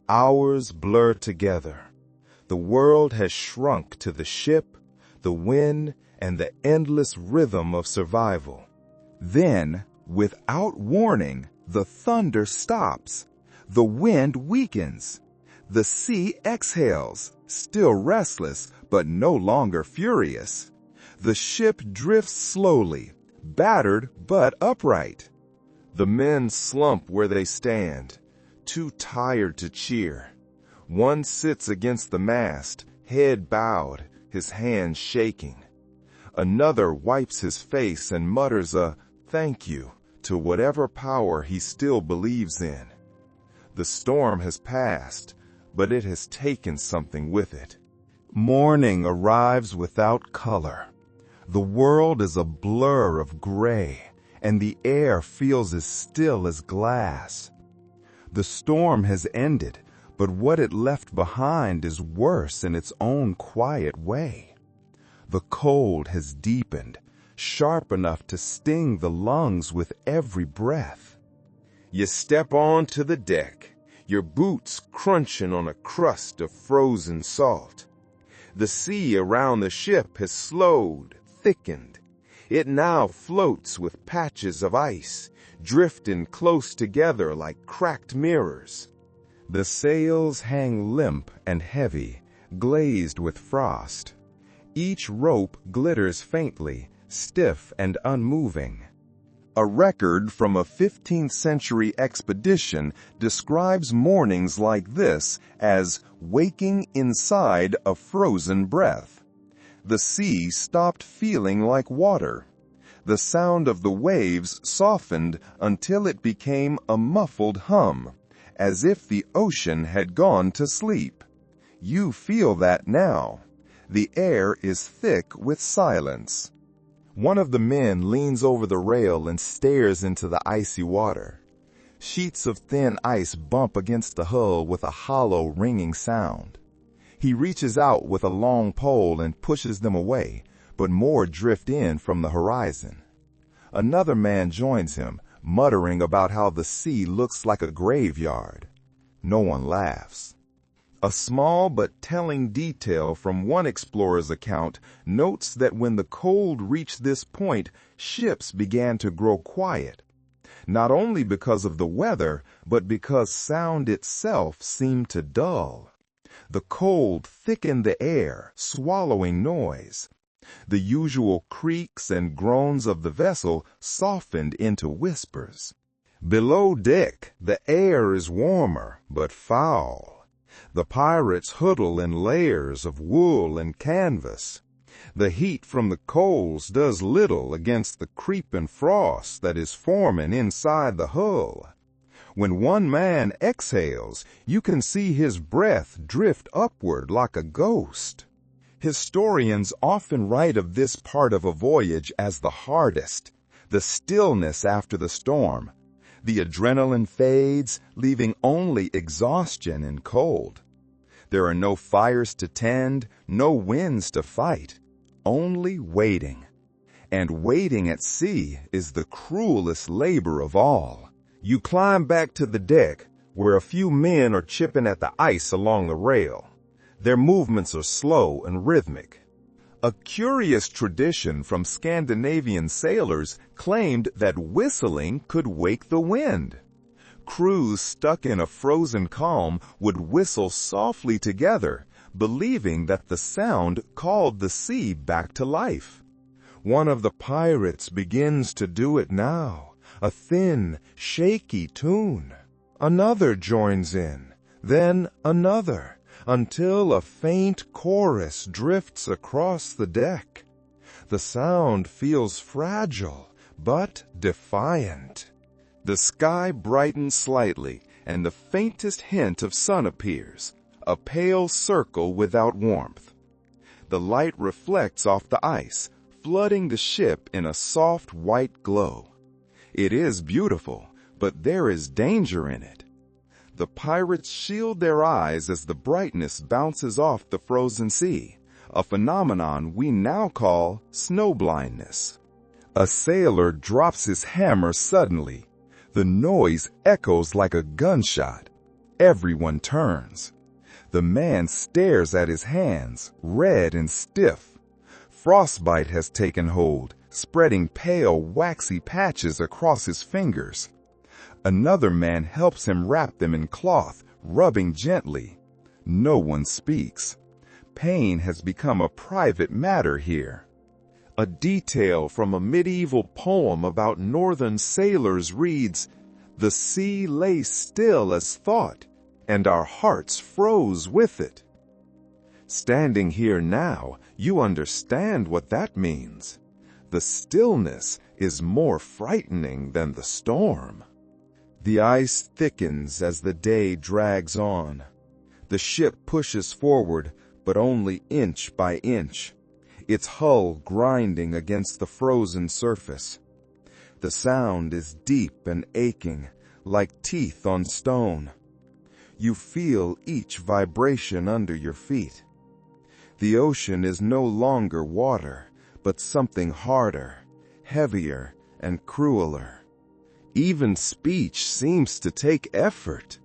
Hours blur together. The world has shrunk to the ship, the wind, and the endless rhythm of survival. Then, without warning, the thunder stops. The wind weakens. The sea exhales, still restless, but no longer furious. The ship drifts slowly, battered but upright. The men slump where they stand, too tired to cheer. One sits against the mast, head bowed, his hands shaking. Another wipes his face and mutters a "thank you" to whatever power he still believes in. The storm has passed, but it has taken something with it. Morning arrives without color. The world is a blur of gray, and the air feels as still as glass. The storm has ended, but what it left behind is worse in its own quiet way. The cold has deepened, sharp enough to sting the lungs with every breath. You step onto the deck, your boots crunching on a crust of frozen salt. The sea around the ship has slowed, thickened. It now floats with patches of ice, drifting close together like cracked mirrors. The sails hang limp and heavy, glazed with frost. Each rope glitters faintly, stiff and unmoving. A record from a 15th century expedition describes mornings like this as waking inside a frozen breath. The sea stopped feeling like water. The sound of the waves softened until it became a muffled hum, as if the ocean had gone to sleep. You feel that now. The air is thick with silence. One of the men leans over the rail and stares into the icy water. Sheets of thin ice bump against the hull with a hollow, ringing sound. He reaches out with a long pole and pushes them away, but more drift in from the horizon. Another man joins him, muttering about how the sea looks like a graveyard. No one laughs. A small but telling detail from one explorer's account notes that when the cold reached this point, ships began to grow quiet. Not only because of the weather, but because sound itself seemed to dull. The cold thickened the air, swallowing noise. The usual creaks and groans of the vessel softened into whispers. Below deck, the air is warmer, but foul. The pirates huddle in layers of wool and canvas. The heat from the coals does little against the creeping frost that is forming inside the hull. When one man exhales, you can see his breath drift upward like a ghost. Historians often write of this part of a voyage as the hardest. the stillness after the storm. The adrenaline fades, leaving only exhaustion and cold. There are no fires to tend, no winds to fight, only waiting. And waiting at sea is the cruelest labor of all. You climb back to the deck, where a few men are chipping at the ice along the rail. Their movements are slow and rhythmic. A curious tradition from Scandinavian sailors claimed that whistling could wake the wind. Crews stuck in a frozen calm would whistle softly together, believing that the sound called the sea back to life. One of the pirates begins to do it now, a thin, shaky tune. Another joins in, then another, until a faint chorus drifts across the deck. The sound feels fragile, but defiant. The sky brightens slightly, and the faintest hint of sun appears, a pale circle without warmth. The light reflects off the ice, flooding the ship in a soft white glow. It is beautiful, but there is danger in it. The pirates shield their eyes as the brightness bounces off the frozen sea, a phenomenon we now call snowblindness. A sailor drops his hammer suddenly. The noise echoes like a gunshot. Everyone turns. The man stares at his hands, red and stiff. Frostbite has taken hold, spreading pale, waxy patches across his fingers. Another man helps him wrap them in cloth, rubbing gently. No one speaks. Pain has become a private matter here. A detail from a medieval poem about northern sailors reads, "The sea lay still as thought, and our hearts froze with it." Standing here now, you understand what that means. The stillness is more frightening than the storm. The ice thickens as the day drags on. The ship pushes forward, but only inch by inch, its hull grinding against the frozen surface. The sound is deep and aching, like teeth on stone. You feel each vibration under your feet. The ocean is no longer water, but something harder, heavier, and crueler. Even speech seems to take effort.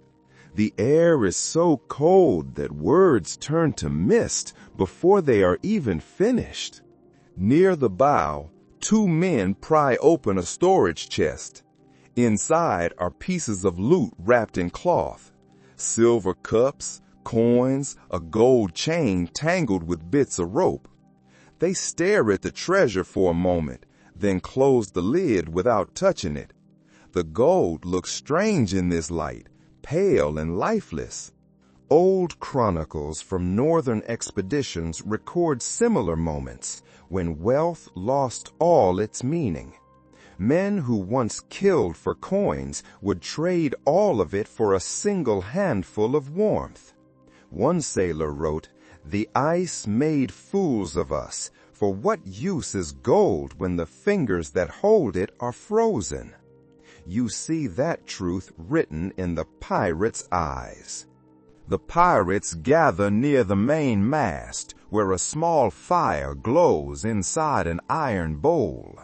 The air is so cold that words turn to mist before they are even finished. Near the bow, two men pry open a storage chest. Inside are pieces of loot wrapped in cloth. Silver cups, coins, a gold chain tangled with bits of rope. They stare at the treasure for a moment, then close the lid without touching it. The gold looks strange in this light, pale and lifeless. Old chronicles from northern expeditions record similar moments when wealth lost all its meaning. Men who once killed for coins would trade all of it for a single handful of warmth. One sailor wrote, "The ice made fools of us, for what use is gold when the fingers that hold it are frozen?" You see that truth written in the pirates' eyes. The pirates gather near the main mast, where a small fire glows inside an iron bowl.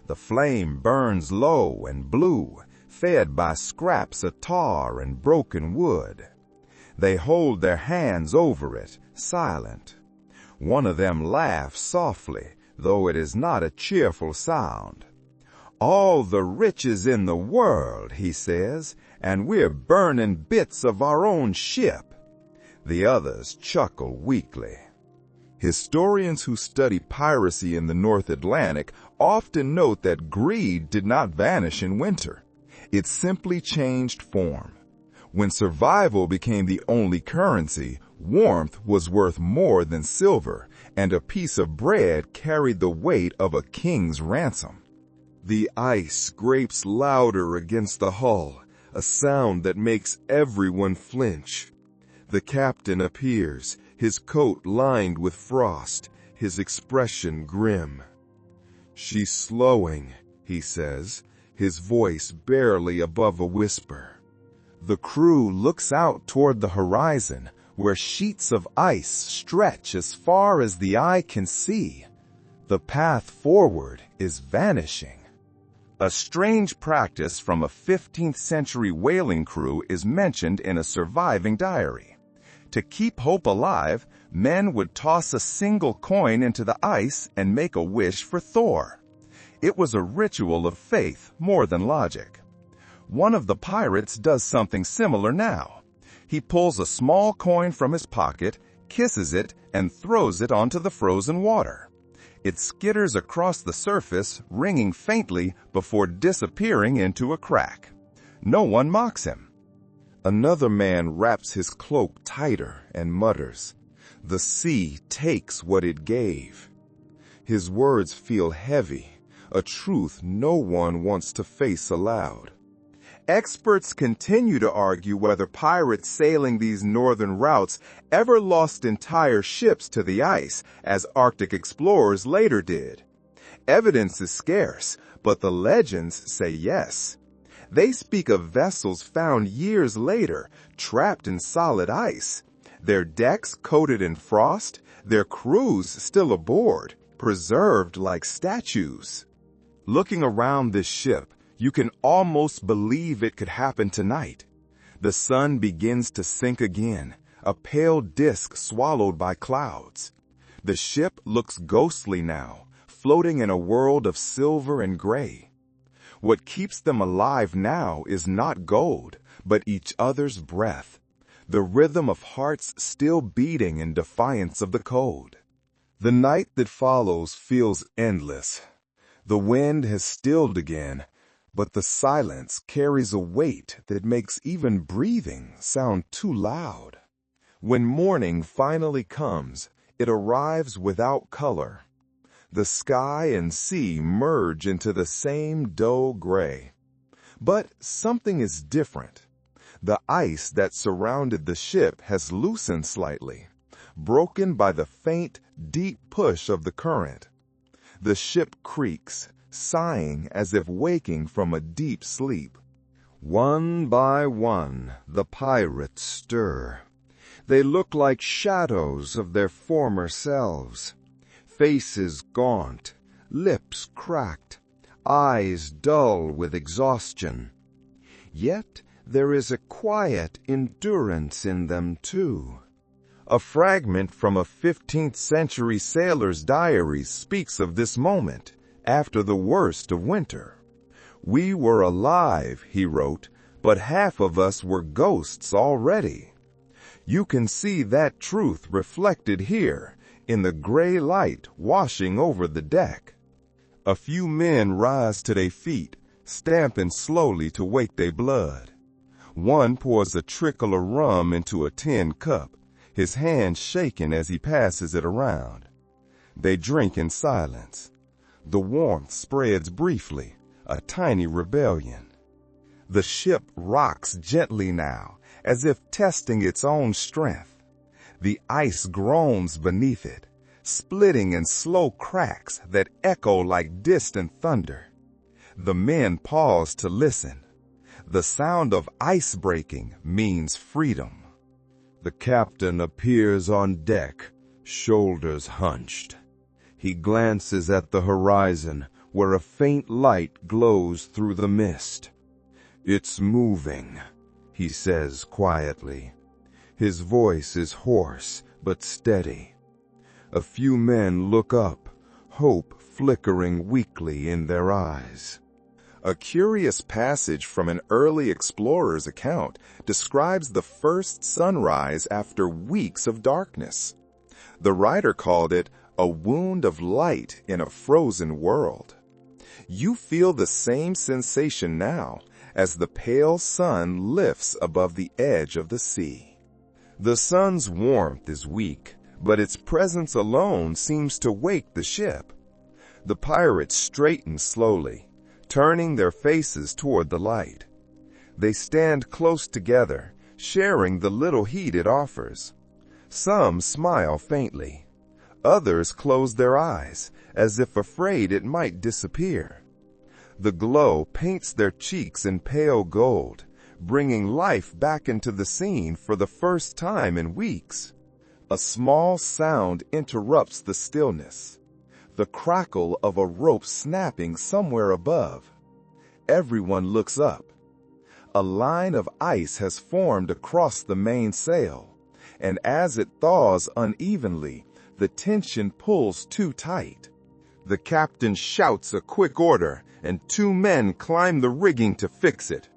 The flame burns low and blue, fed by scraps of tar and broken wood. They hold their hands over it, silent. One of them laughs softly, though it is not a cheerful sound. "All the riches in the world," he says, "and we're burning bits of our own ship." The others chuckle weakly. Historians who study piracy in the North Atlantic often note that greed did not vanish in winter. It simply changed form. When survival became the only currency, warmth was worth more than silver, and a piece of bread carried the weight of a king's ransom. The ice scrapes louder against the hull, a sound that makes everyone flinch. The captain appears, his coat lined with frost, his expression grim. "She's slowing," he says, his voice barely above a whisper. The crew looks out toward the horizon, where sheets of ice stretch as far as the eye can see. The path forward is vanishing. A strange practice from a 15th century whaling crew is mentioned in a surviving diary. To keep hope alive, men would toss a single coin into the ice and make a wish for Thor. It was a ritual of faith more than logic. One of the pirates does something similar now. He pulls a small coin from his pocket, kisses it, and throws it onto the frozen water. It skitters across the surface, ringing faintly before disappearing into a crack. No one mocks him. Another man wraps his cloak tighter and mutters, "The sea takes what it gave." His words feel heavy, a truth no one wants to face aloud. Experts continue to argue whether pirates sailing these northern routes ever lost entire ships to the ice, as Arctic explorers later did. Evidence is scarce, but the legends say yes. They speak of vessels found years later, trapped in solid ice, their decks coated in frost, their crews still aboard, preserved like statues. Looking around this ship, you can almost believe it could happen tonight. The sun begins to sink again, a pale disk swallowed by clouds. The ship looks ghostly now, floating in a world of silver and gray. What keeps them alive now is not gold, but each other's breath, the rhythm of hearts still beating in defiance of the cold. The night that follows feels endless. The wind has stilled again, but the silence carries a weight that makes even breathing sound too loud. When morning finally comes, it arrives without color. The sky and sea merge into the same dull gray. But something is different. The ice that surrounded the ship has loosened slightly, broken by the faint, deep push of the current. The ship creaks, sighing as if waking from a deep sleep. One by one, the pirates stir. They look like shadows of their former selves. Faces gaunt, lips cracked, eyes dull with exhaustion. Yet there is a quiet endurance in them too. A fragment from a 15th century sailor's diary speaks of this moment, after the worst of winter. "We were alive," he wrote, "but half of us were ghosts already." You can see that truth reflected here, in the gray light washing over the deck. A few men rise to their feet, stamping slowly to wake their blood. One pours a trickle of rum into a tin cup, his hand shaking as he passes it around. They drink in silence. The warmth spreads briefly, a tiny rebellion. The ship rocks gently now, as if testing its own strength. The ice groans beneath it, splitting in slow cracks that echo like distant thunder. The men pause to listen. The sound of ice breaking means freedom. The captain appears on deck, shoulders hunched. He glances at the horizon, where a faint light glows through the mist. "It's moving," he says quietly. His voice is hoarse but steady. A few men look up, hope flickering weakly in their eyes. A curious passage from an early explorer's account describes the first sunrise after weeks of darkness. The writer called it a wound of light in a frozen world. You feel the same sensation now as the pale sun lifts above the edge of the sea. The sun's warmth is weak, but its presence alone seems to wake the ship. The pirates straighten slowly, turning their faces toward the light. They stand close together, sharing the little heat it offers. Some smile faintly. Others close their eyes, as if afraid it might disappear. The glow paints their cheeks in pale gold, bringing life back into the scene for the first time in weeks. A small sound interrupts the stillness, the crackle of a rope snapping somewhere above. Everyone looks up. A line of ice has formed across the mainsail, and as it thaws unevenly, the tension pulls too tight. The captain shouts a quick order, and two men climb the rigging to fix it.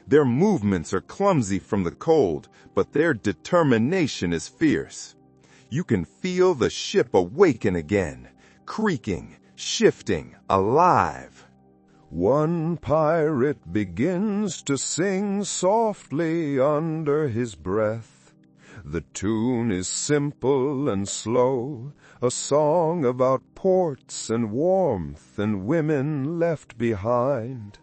Their movements are clumsy from the cold, but their determination is fierce. You can feel the ship awaken again, creaking, shifting, alive. One pirate begins to sing softly under his breath. The tune is simple and slow, a song about ports and warmth and women left behind.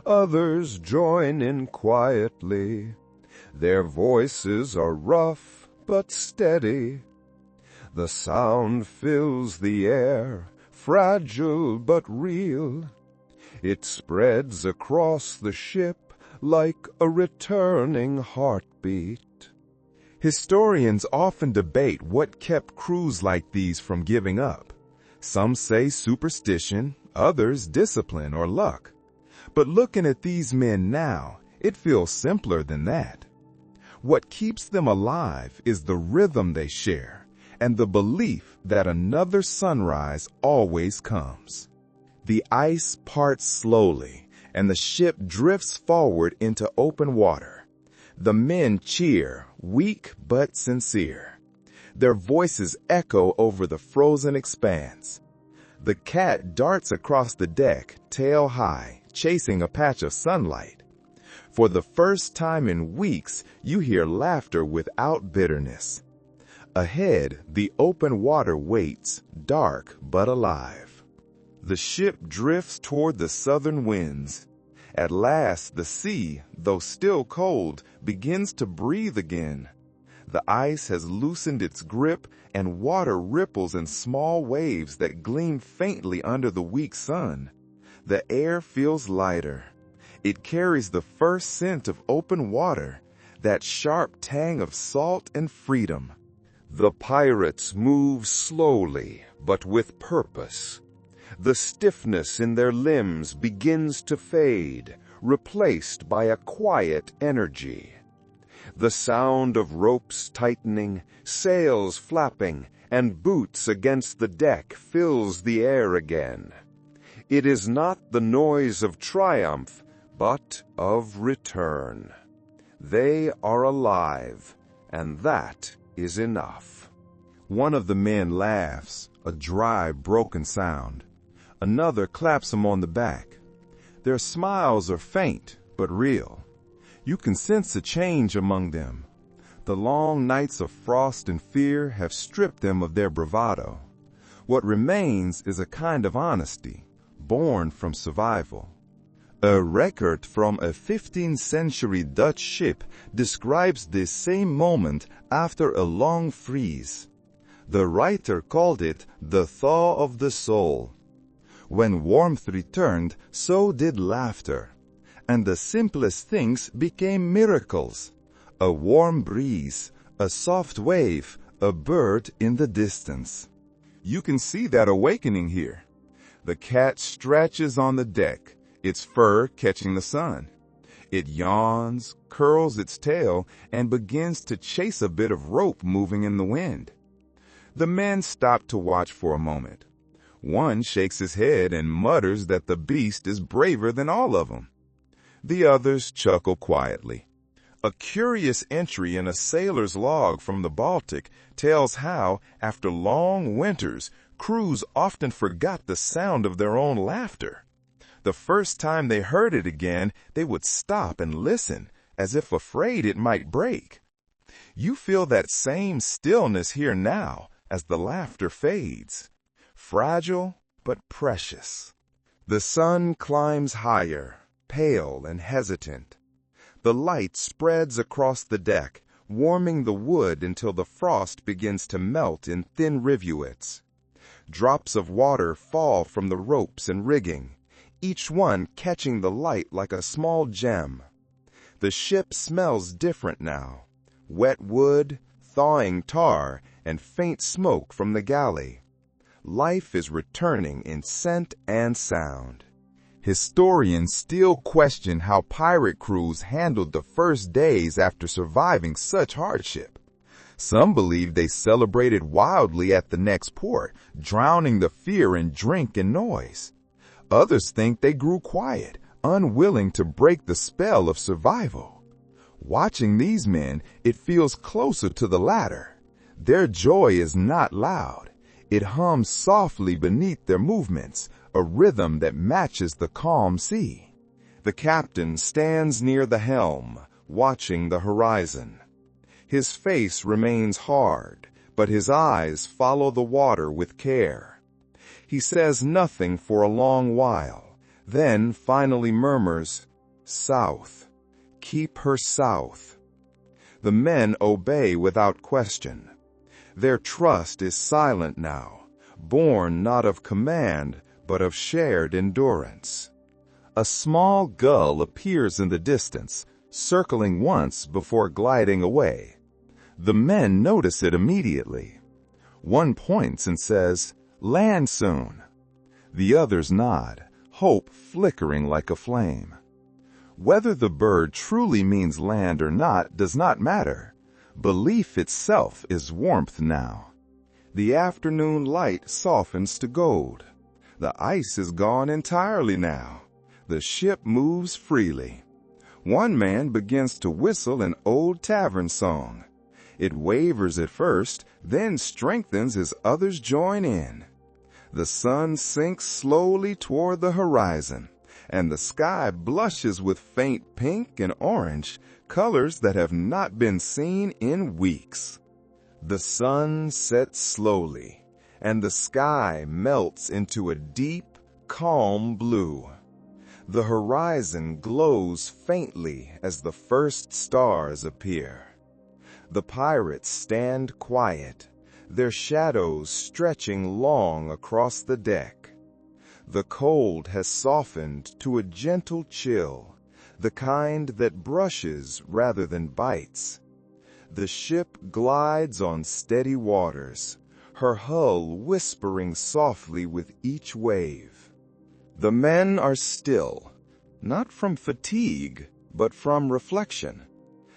Others join in quietly. Their voices are rough but steady. The sound fills the air, fragile but real. It spreads across the ship like a returning heartbeat. Historians often debate what kept crews like these from giving up. Some say superstition, others discipline or luck. But looking at these men now, it feels simpler than that. What keeps them alive is the rhythm they share and the belief that another sunrise always comes. The ice parts slowly, and the ship drifts forward into open water. The men cheer, weak but sincere. Their voices echo over the frozen expanse. The cat darts across the deck, tail high, chasing a patch of sunlight. For the first time in weeks, you hear laughter without bitterness. Ahead, the open water waits, dark but alive. The ship drifts toward the southern winds. At last, the sea, though still cold, begins to breathe again. The ice has loosened its grip, and water ripples in small waves that gleam faintly under the weak sun. The air feels lighter. It carries the first scent of open water, that sharp tang of salt and freedom. The pirates move slowly, but with purpose. The stiffness in their limbs begins to fade, replaced by a quiet energy. The sound of ropes tightening, sails flapping, and boots against the deck fills the air again. It is not the noise of triumph, but of return. They are alive, and that is enough. One of the men laughs, a dry, broken sound. Another claps him on the back. Their smiles are faint, but real. You can sense a change among them. The long nights of frost and fear have stripped them of their bravado. What remains is a kind of honesty, born from survival. A record from a 15th century Dutch ship describes this same moment after a long freeze. The writer called it the thaw of the soul. When warmth returned, so did laughter, and the simplest things became miracles. A warm breeze, a soft wave, a bird in the distance. You can see that awakening here. The cat stretches on the deck, its fur catching the sun. It yawns, curls its tail, and begins to chase a bit of rope moving in the wind. The men stop to watch for a moment. One shakes his head and mutters that the beast is braver than all of them. The others chuckle quietly. A curious entry in a sailor's log from the Baltic tells how, after long winters, crews often forgot the sound of their own laughter. The first time they heard it again, they would stop and listen, as if afraid it might break. You feel that same stillness here now as the laughter fades. Fragile but precious. The sun climbs higher, pale and hesitant. The light spreads across the deck, warming the wood until the frost begins to melt in thin rivulets. Drops of water fall from the ropes and rigging. each one catching the light like a small gem. The ship smells different now. Wet wood, thawing tar, and faint smoke from the galley. Life is returning in scent and sound. Historians still question how pirate crews handled the first days after surviving such hardship. Some believe they celebrated wildly at the next port, drowning the fear in drink and noise. Others think they grew quiet, unwilling to break the spell of survival. Watching these men, it feels closer to the latter. Their joy is not loud. It hums softly beneath their movements, a rhythm that matches the calm sea. The captain stands near the helm, watching the horizon. His face remains hard, but his eyes follow the water with care. He says nothing for a long while, then finally murmurs, "South. Keep her south." The men obey without question. Their trust is silent now, born not of command, but of shared endurance. A small gull appears in the distance, circling once before gliding away. The men notice it immediately. One points and says, "Land soon." The others nod, hope flickering like a flame. Whether the bird truly means land or not does not matter. Belief itself is warmth now. The afternoon light softens to gold. The ice is gone entirely now. The ship moves freely. One man begins to whistle an old tavern song. It wavers at first, then strengthens as others join in. The sun sinks slowly toward the horizon, and the sky blushes with faint pink and orange, colors that have not been seen in weeks. The sun sets slowly, and the sky melts into a deep, calm blue. The horizon glows faintly as the first stars appear. The pirates stand quiet, their shadows stretching long across the deck. The cold has softened to a gentle chill, the kind that brushes rather than bites. The ship glides on steady waters, her hull whispering softly with each wave. The men are still, not from fatigue, but from reflection.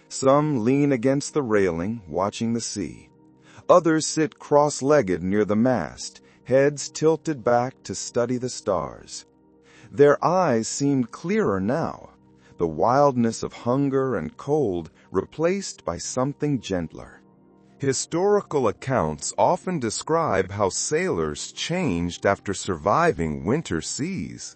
Some lean against the railing, watching the sea. Others sit cross-legged near the mast, heads tilted back to study the stars. Their eyes seemed clearer now, the wildness of hunger and cold replaced by something gentler. Historical accounts often describe how sailors changed after surviving winter seas.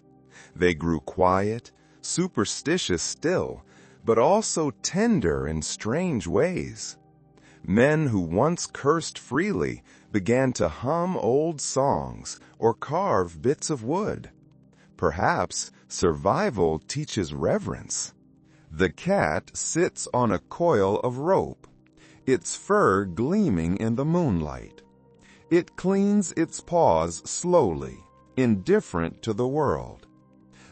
They grew quiet, superstitious still, but also tender in strange ways. Men who once cursed freely began to hum old songs or carve bits of wood. Perhaps survival teaches reverence. The cat sits on a coil of rope, its fur gleaming in the moonlight. It cleans its paws slowly, indifferent to the world.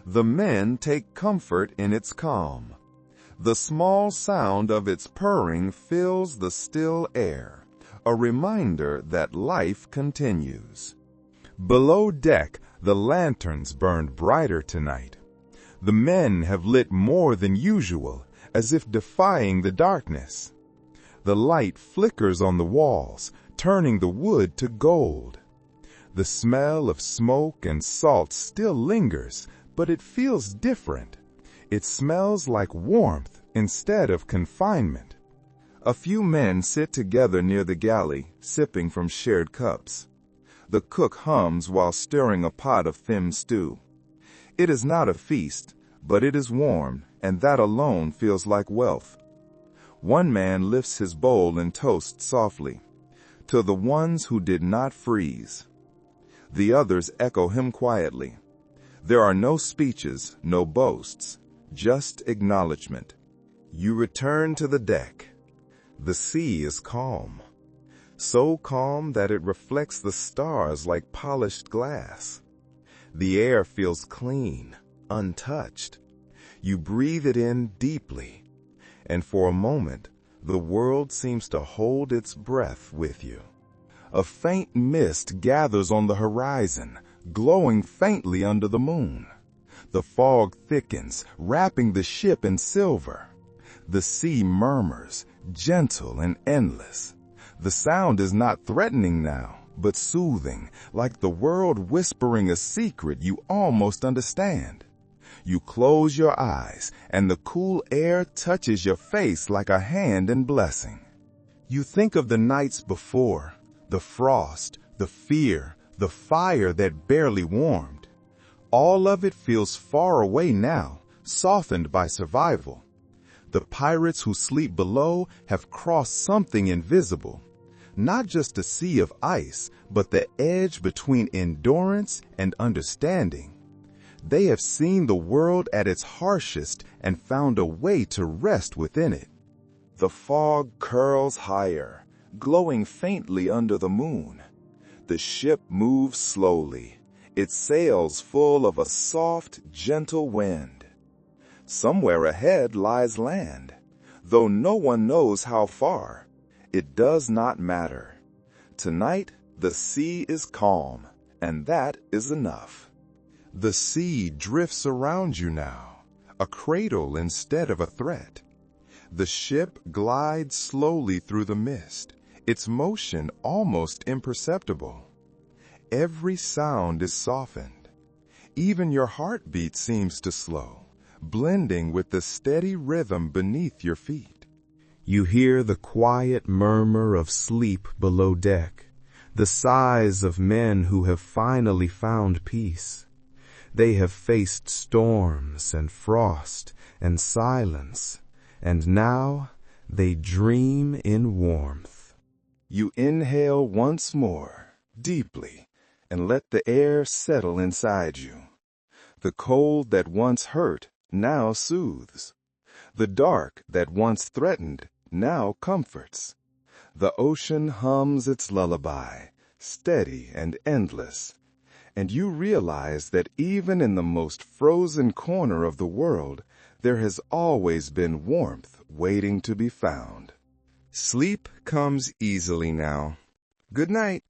The men take comfort in its calm. The small sound of its purring fills the still air, a reminder that life continues. Below deck, the lanterns burned brighter tonight. The men have lit more than usual, as if defying the darkness. The light flickers on the walls, turning the wood to gold. The smell of smoke and salt still lingers, but it feels different. It smells like warmth instead of confinement. A few men sit together near the galley, sipping from shared cups. The cook hums while stirring a pot of thin stew. It is not a feast, but it is warm, and that alone feels like wealth. One man lifts his bowl and toasts softly, "To the ones who did not freeze." The others echo him quietly. There are no speeches, no boasts, just acknowledgement. You return to the deck. The sea is calm, so calm that it reflects the stars like polished glass. The air feels clean, untouched. You breathe it in deeply, and for a moment, the world seems to hold its breath with you. A faint mist gathers on the horizon, glowing faintly under the moon. The fog thickens, wrapping the ship in silver. The sea murmurs, gentle and endless. The sound is not threatening now, but soothing, like the world whispering a secret you almost understand. You close your eyes, and the cool air touches your face like a hand in blessing. You think of the nights before, the frost, the fear, the fire that barely warmed. All of it feels far away now, softened by survival. The pirates who sleep below have crossed something invisible. Not just a sea of ice, but the edge between endurance and understanding. They have seen the world at its harshest and found a way to rest within it. The fog curls higher, glowing faintly under the moon. The ship moves slowly, its sails full of a soft, gentle wind. Somewhere ahead lies land, though no one knows how far. It does not matter. Tonight, the sea is calm, and that is enough. The sea drifts around you now, a cradle instead of a threat. The ship glides slowly through the mist, its motion almost imperceptible. Every sound is softened. Even your heartbeat seems to slow, blending with the steady rhythm beneath your feet. You hear the quiet murmur of sleep below deck, the sighs of men who have finally found peace. They have faced storms and frost and silence, and now they dream in warmth. You inhale once more, deeply, and let the air settle inside you. The cold that once hurt now soothes. The dark that once threatened now comforts. The ocean hums its lullaby, steady and endless. And you realize that even in the most frozen corner of the world, there has always been warmth waiting to be found. Sleep comes easily now. Good night.